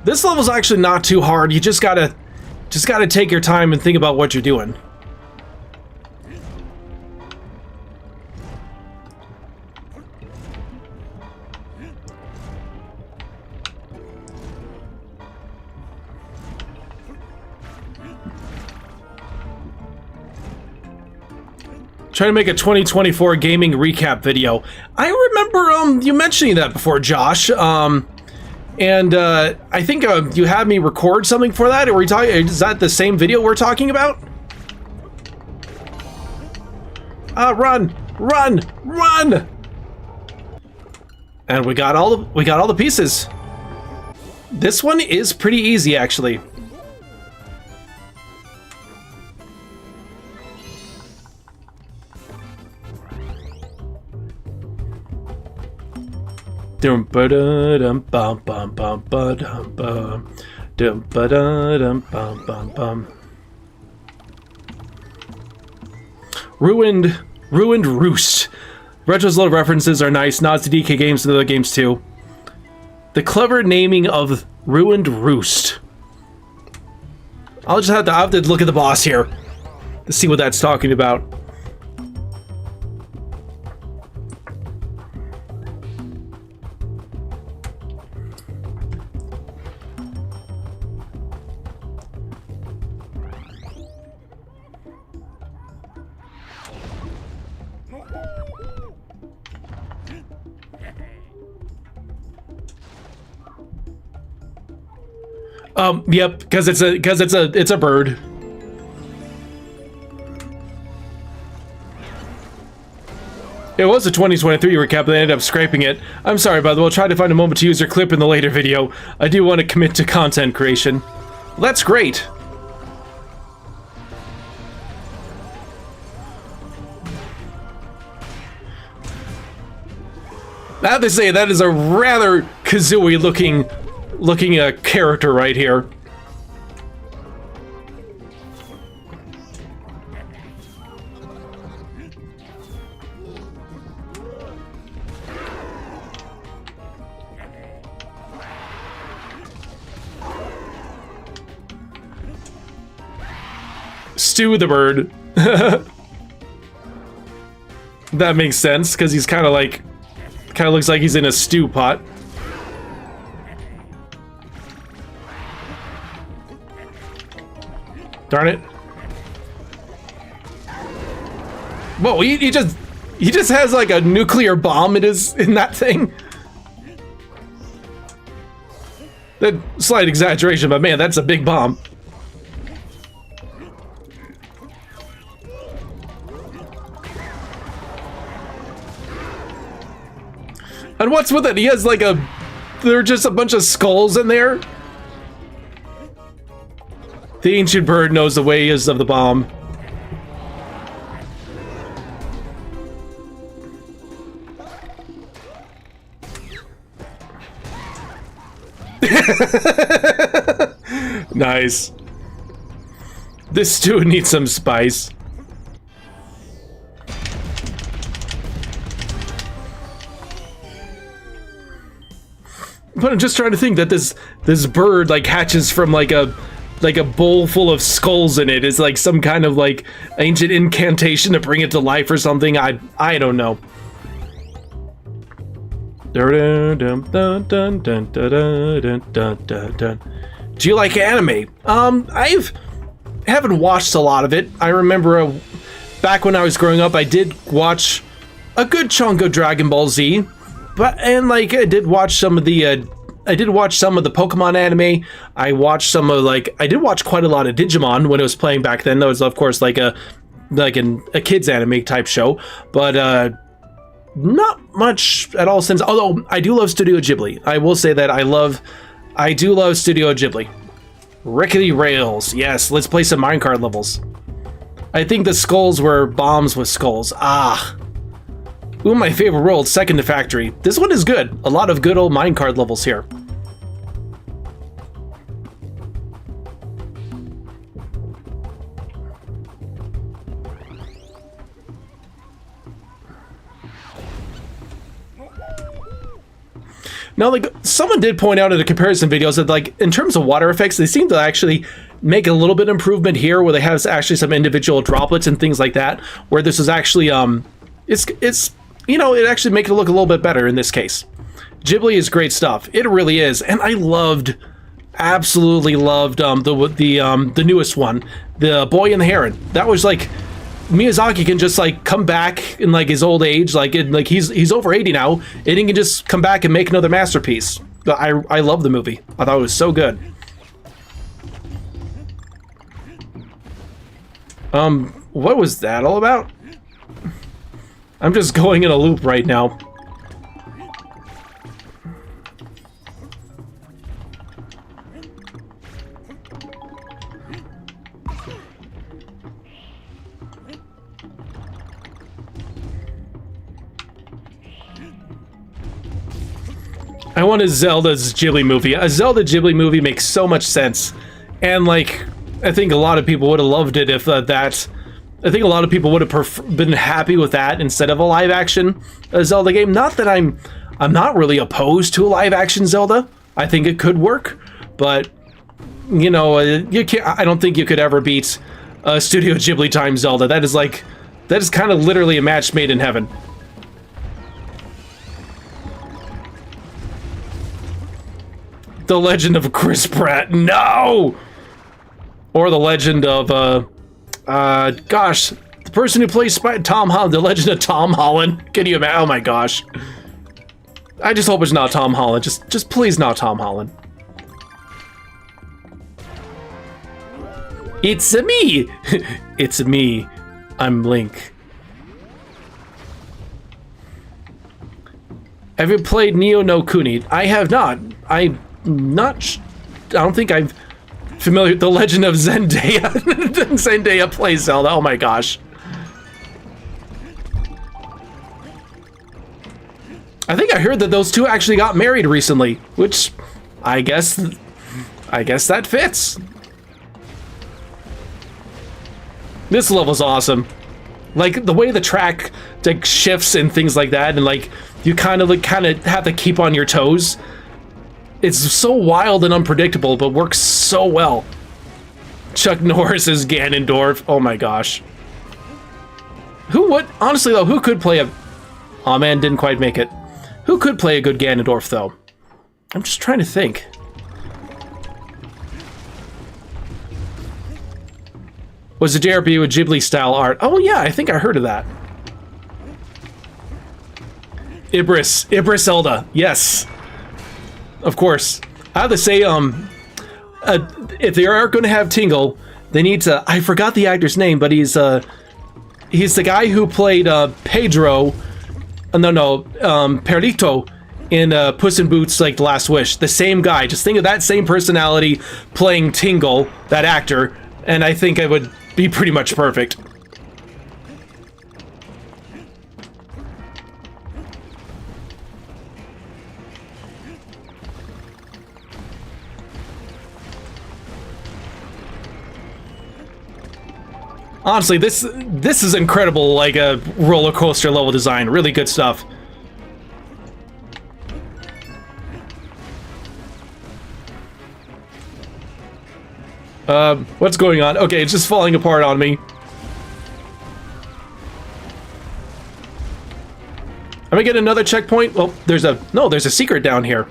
This level's actually not too hard. You just gotta take your time and think about what you're doing. Trying to make a 2024 gaming recap video. I remember you mentioning that before, Josh. And I think you had me record something for that. Are we talking? Is that the same video we're talking about? Run, run, run! And we got all the pieces. This one is pretty easy, actually. Dum ba da dum bum bum bum ba dum bum dum ba da dum bum bum bum. Ruined Roost. Retro's little references are nice. Nods to DK games and other games too. The clever naming of Ruined Roost. I'll just have to look at the boss here to see what that's talking about. Yep, because it's a bird. It was a 2023 recap, but I ended up scraping it. I'm sorry, by the way. I'll try to find a moment to use your clip in the later video. I do want to commit to content creation. Well, that's great. I have to say, that is a rather Kazooie looking character right here. Stew the bird. That makes sense, because he's kind of looks like he's in a stew pot. Darn it. Whoa, he just has like a nuclear bomb in that thing. That slight exaggeration, but man, that's a big bomb. And what's with it? He has like there are just a bunch of skulls in there. The ancient bird knows the ways of the bomb. Nice. This stew needs some spice. But I'm just trying to think that this bird like hatches from like a bowl full of skulls in it. Is like some kind of like ancient incantation to bring it to life or something. I don't know. Do you like anime? I haven't watched a lot of it. I remember back when I was growing up, I did watch a good chunk of Dragon Ball Z, I did watch some of the Pokemon anime. I did watch quite a lot of Digimon when it was playing back then. That was of course like a kids anime type show, but not much at all since. Although I do love Studio Ghibli. I will say that I do love Studio Ghibli. Rickety Rails. Yes, let's play some minecart levels. I think the skulls were bombs with skulls. Ah. Ooh, my favorite world, second to factory. This one is good. A lot of good old minecart levels here. Now, like, someone did point out in the comparison videos that, like, in terms of water effects, they seem to actually make a little bit improvement here, where they have actually some individual droplets and things like that, where this is actually, it's you know, it actually makes it look a little bit better in this case. Ghibli is great stuff. It really is. And I absolutely loved, the newest one, The Boy and the Heron. That was, like, Miyazaki can just, like, come back in, like, his old age, like he's over 80 now, and he can just come back and make another masterpiece. I love the movie. I thought it was so good. What was that all about? I'm just going in a loop right now. I want a Zelda's Ghibli movie. A Zelda Ghibli movie makes so much sense. And, like, I think a lot of people would have loved it if I think a lot of people would have been happy with that instead of a live-action Zelda game. Not that I'm not really opposed to a live-action Zelda. I think it could work, but you know, you can't. I don't think you could ever beat Studio Ghibli time Zelda. That is kind of literally a match made in heaven. The Legend of Chris Pratt, no! Or The Legend of, gosh, the person who plays Tom Holland, The Legend of Tom Holland. Can you imagine? Oh my gosh. I just hope it's not Tom Holland. Just please not Tom Holland. It's me! It's me. I'm Link. Have you played Neo no Kuni? I have not. I don't think I'm familiar with The Legend of Zendaya. Zendaya plays Zelda. Oh my gosh. I think I heard that those two actually got married recently, which I guess that fits. This level's awesome. Like the way the track like shifts and things like that, and like you kind of have to keep on your toes. It's so wild and unpredictable, but works so well. Chuck Norris is Ganondorf. Oh my gosh. Honestly though, who could play a... Aw man, didn't quite make it. Who could play a good Ganondorf though? I'm just trying to think. Was a JRPG with Ghibli style art? Oh yeah, I think I heard of that. Ibris Zelda, yes. Of course. I have to say, if they are going to have Tingle, they need to... I forgot the actor's name, but he's the guy who played Pedro... Perlito in Puss in Boots, like, The Last Wish. The same guy. Just think of that same personality playing Tingle, that actor, and I think it would be pretty much perfect. Honestly, this is incredible, like a roller coaster level design. Really good stuff. What's going on? Okay, it's just falling apart on me. Am I getting another checkpoint? Well, there's a secret down here.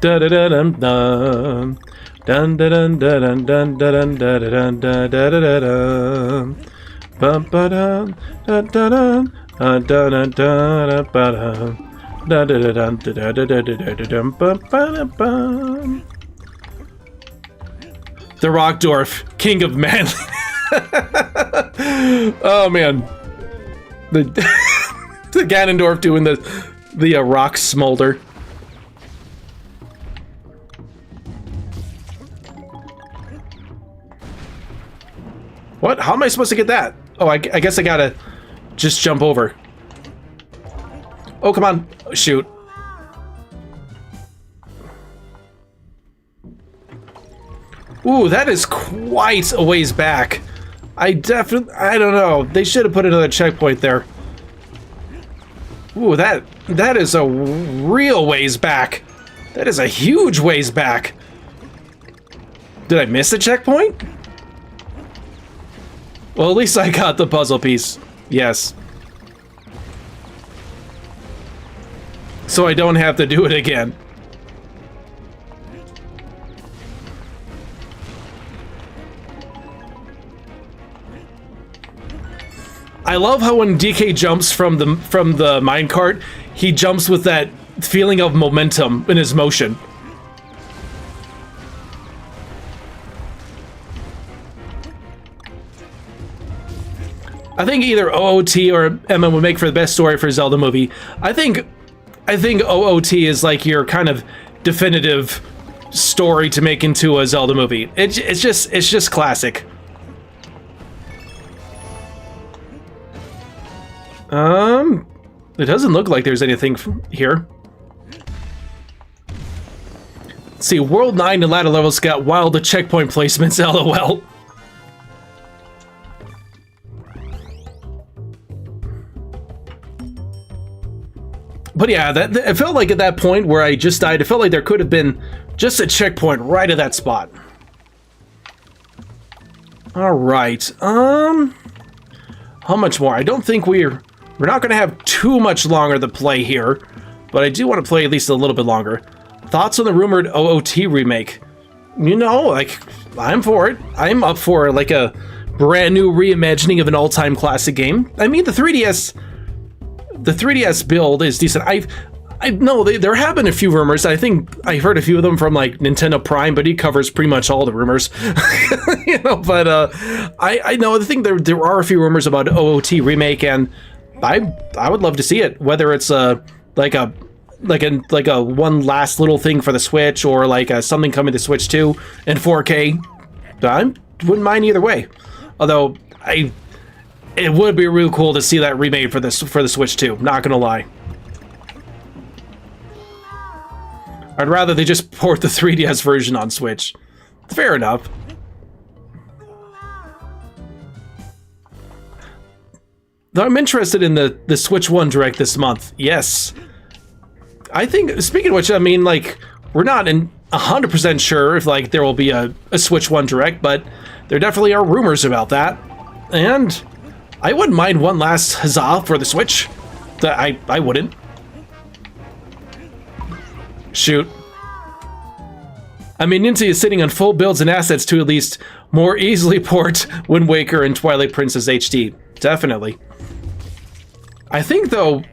Da da da dum dum, dun da dun da dun dun da dun da dun da da da da dum, bum ba dum da da dum da da da ba dum da da da dum da da da da da dum bum ba da bum. The Rock Dwarf, King of Manly. Oh man, the Ganondorf doing the rock smolder. What? How am I supposed to get that? Oh, I guess I gotta just jump over. Oh, come on. Oh, shoot. Ooh, that is quite a ways back. I don't know. They should have put another checkpoint there. Ooh, that is a real ways back. That is a huge ways back. Did I miss a checkpoint? Well, at least I got the puzzle piece. Yes. So I don't have to do it again. I love how when DK jumps from the minecart, he jumps with that feeling of momentum in his motion. I think either OOT or Emma would make for the best story for a Zelda movie. I think OOT is like your kind of definitive story to make into a Zelda movie. It's just classic. It doesn't look like there's anything here. Let's see, World 9 and ladder levels got wild checkpoint placements, LOL. But yeah, it felt like at that point where I just died, it felt like there could have been just a checkpoint right at that spot. All right, how much more? I don't think we're not going to have too much longer to play here, but I do want to play at least a little bit longer. Thoughts on the rumored OOT remake? You know, like, I'm for it. I'm up for like a brand new reimagining of an all-time classic game. I mean, the 3DS build is decent. I know there have been a few rumors. I think I heard a few of them from like Nintendo Prime, but he covers pretty much all the rumors. You know, but I know I think there are a few rumors about OOT remake, and I would love to see it. Whether it's like a one last little thing for the Switch, or like something coming to Switch 2 in 4K. I wouldn't mind either way. Although it would be real cool to see that remade for the Switch 2. Not gonna lie. I'd rather they just port the 3DS version on Switch. Fair enough. Though I'm interested in the Switch 1 Direct this month. Yes. I think, speaking of which, I mean, like, we're not 100% sure if, like, there will be a Switch 1 Direct, but there definitely are rumors about that. And I wouldn't mind one last huzzah for the Switch. I wouldn't. Shoot. I mean, Ninja is sitting on full builds and assets to at least more easily port Wind Waker and Twilight Princess HD. Definitely. I think, though,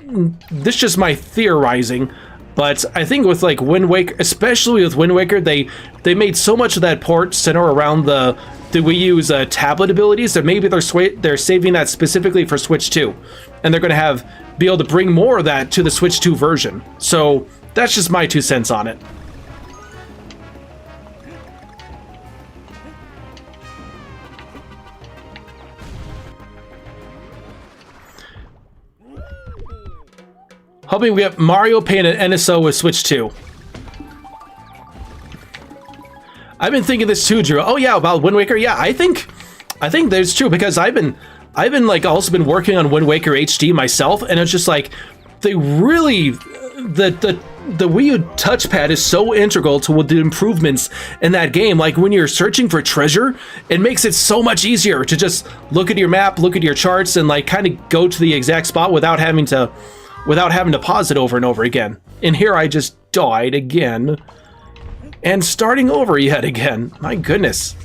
this is just my theorizing, but I think with, like, Wind Waker, especially with Wind Waker, they made so much of that port center around the Wii U's tablet abilities that maybe they're saving that specifically for Switch 2. And they're going to be able to bring more of that to the Switch 2 version. So that's just my 2 cents on it. Hoping we get Mario Paint and NSO with Switch 2. I've been thinking this too, Drew. Oh yeah, about Wind Waker. Yeah, I think that's true, because I've been like also been working on Wind Waker HD myself, and it's just like they really the Wii U touchpad is so integral to the improvements in that game. Like when you're searching for treasure, it makes it so much easier to just look at your map, look at your charts, and like kind of go to the exact spot without having to pause it over and over again. And here I just died again. And starting over yet again. My goodness.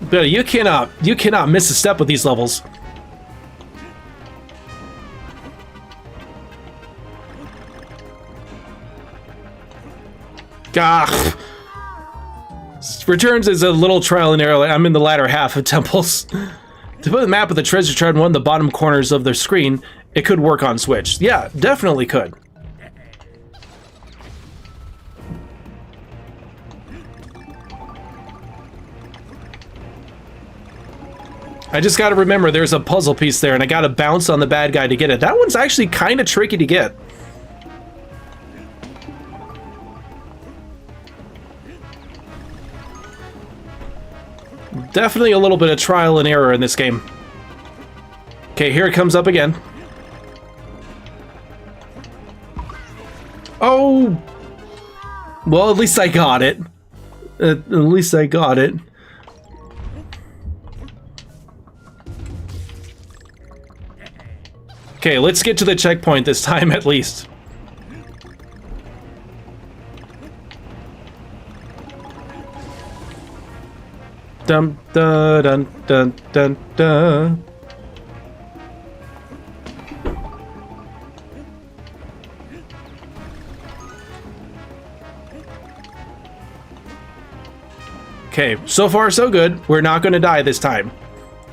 But you cannot miss a step with these levels. Gah. Returns is a little trial and error. I'm in the latter half of temples. To put a map of the treasure chart in one of the bottom corners of the screen, it could work on Switch. Yeah, definitely could. I just gotta remember there's a puzzle piece there, and I gotta bounce on the bad guy to get it. That one's actually kind of tricky to get. Definitely a little bit of trial and error in this game. Okay, here it comes up again. Oh! Well, at least I got it. At least I got it. Okay, let's get to the checkpoint this time at least. Dun dun dun dun dun dun. Okay, so far so good. We're not gonna die this time.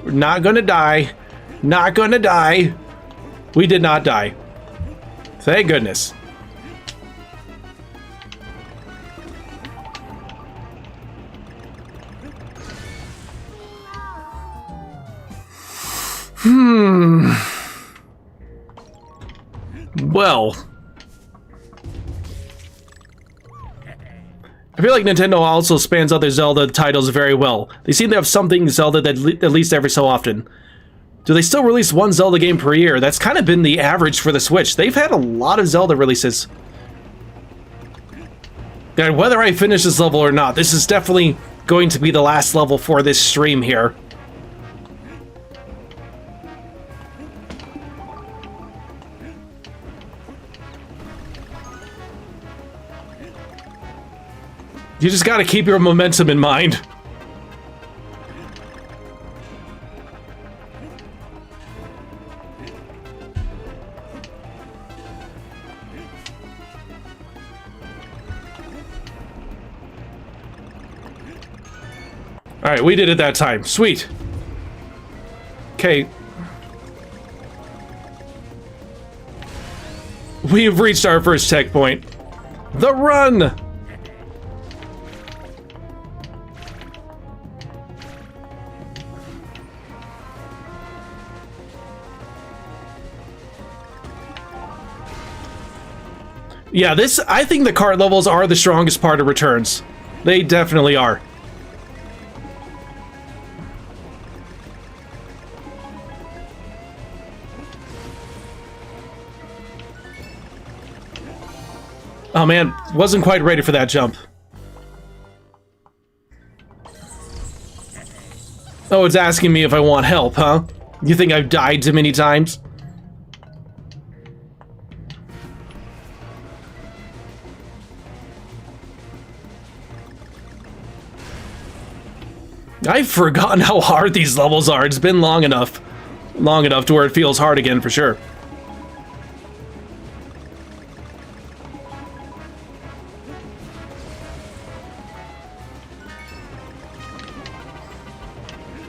We're not gonna die. Not gonna die. We did not die. Thank goodness. Well. I feel like Nintendo also spans other Zelda titles very well. They seem to have something Zelda that at least every so often. Do they still release one Zelda game per year? That's kind of been the average for the Switch. They've had a lot of Zelda releases. And whether I finish this level or not, this is definitely going to be the last level for this stream here. You just gotta keep your momentum in mind. Alright, we did it that time. Sweet. Okay. We've reached our first checkpoint. The run! Yeah, I think the cart levels are the strongest part of Returns. They definitely are. Oh man, wasn't quite ready for that jump. Oh, it's asking me if I want help, huh? You think I've died too many times? I've forgotten how hard these levels are. It's been long enough to where it feels hard again for sure.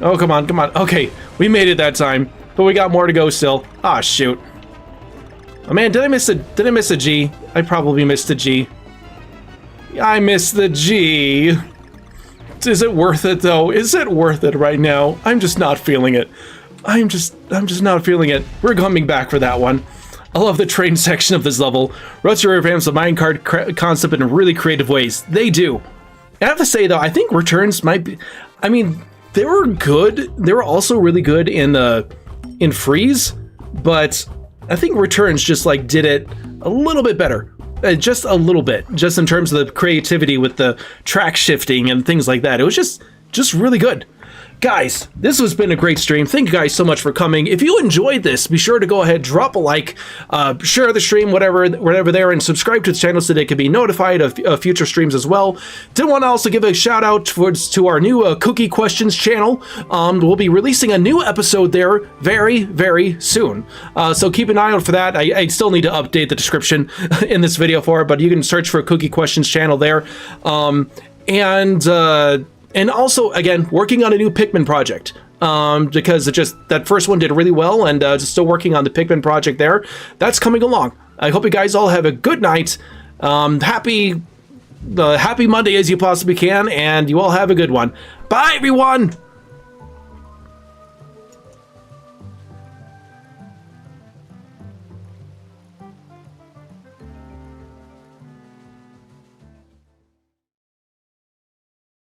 Oh, come on, come on. Okay, we made it that time, but we got more to go still. Ah, shoot. Oh man, did I miss a G? I probably missed a G. I missed the G. Is it worth it though? Is it worth it right now? I'm just not feeling it. I'm just not feeling it. We're coming back for that one. I love the train section of this level. Roadster revamps the minecart concept in really creative ways. They do. I have to say though, I think Returns might be. I mean, they were good. They were also really good in Freeze, but I think Returns just like did it a little bit better. Just a little bit, just in terms of the creativity with the track shifting and things like that. It was just really good. Guys, this has been a great stream. Thank you guys so much for coming. If you enjoyed this, be sure to go ahead, drop a like, share the stream, whatever there, and subscribe to the channel so they can be notified of future streams as well. Did want to also give a shout out to our new Kooky Questions channel. We'll be releasing a new episode there very, very soon. So keep an eye out for that. I still need to update the description in this video for it, but you can search for Kooky Questions channel there. And also, again, working on a new Pikmin project, because that first one did really well, and just still working on the Pikmin project there. That's coming along. I hope you guys all have a good night. Happy Monday as you possibly can, and you all have a good one. Bye, everyone!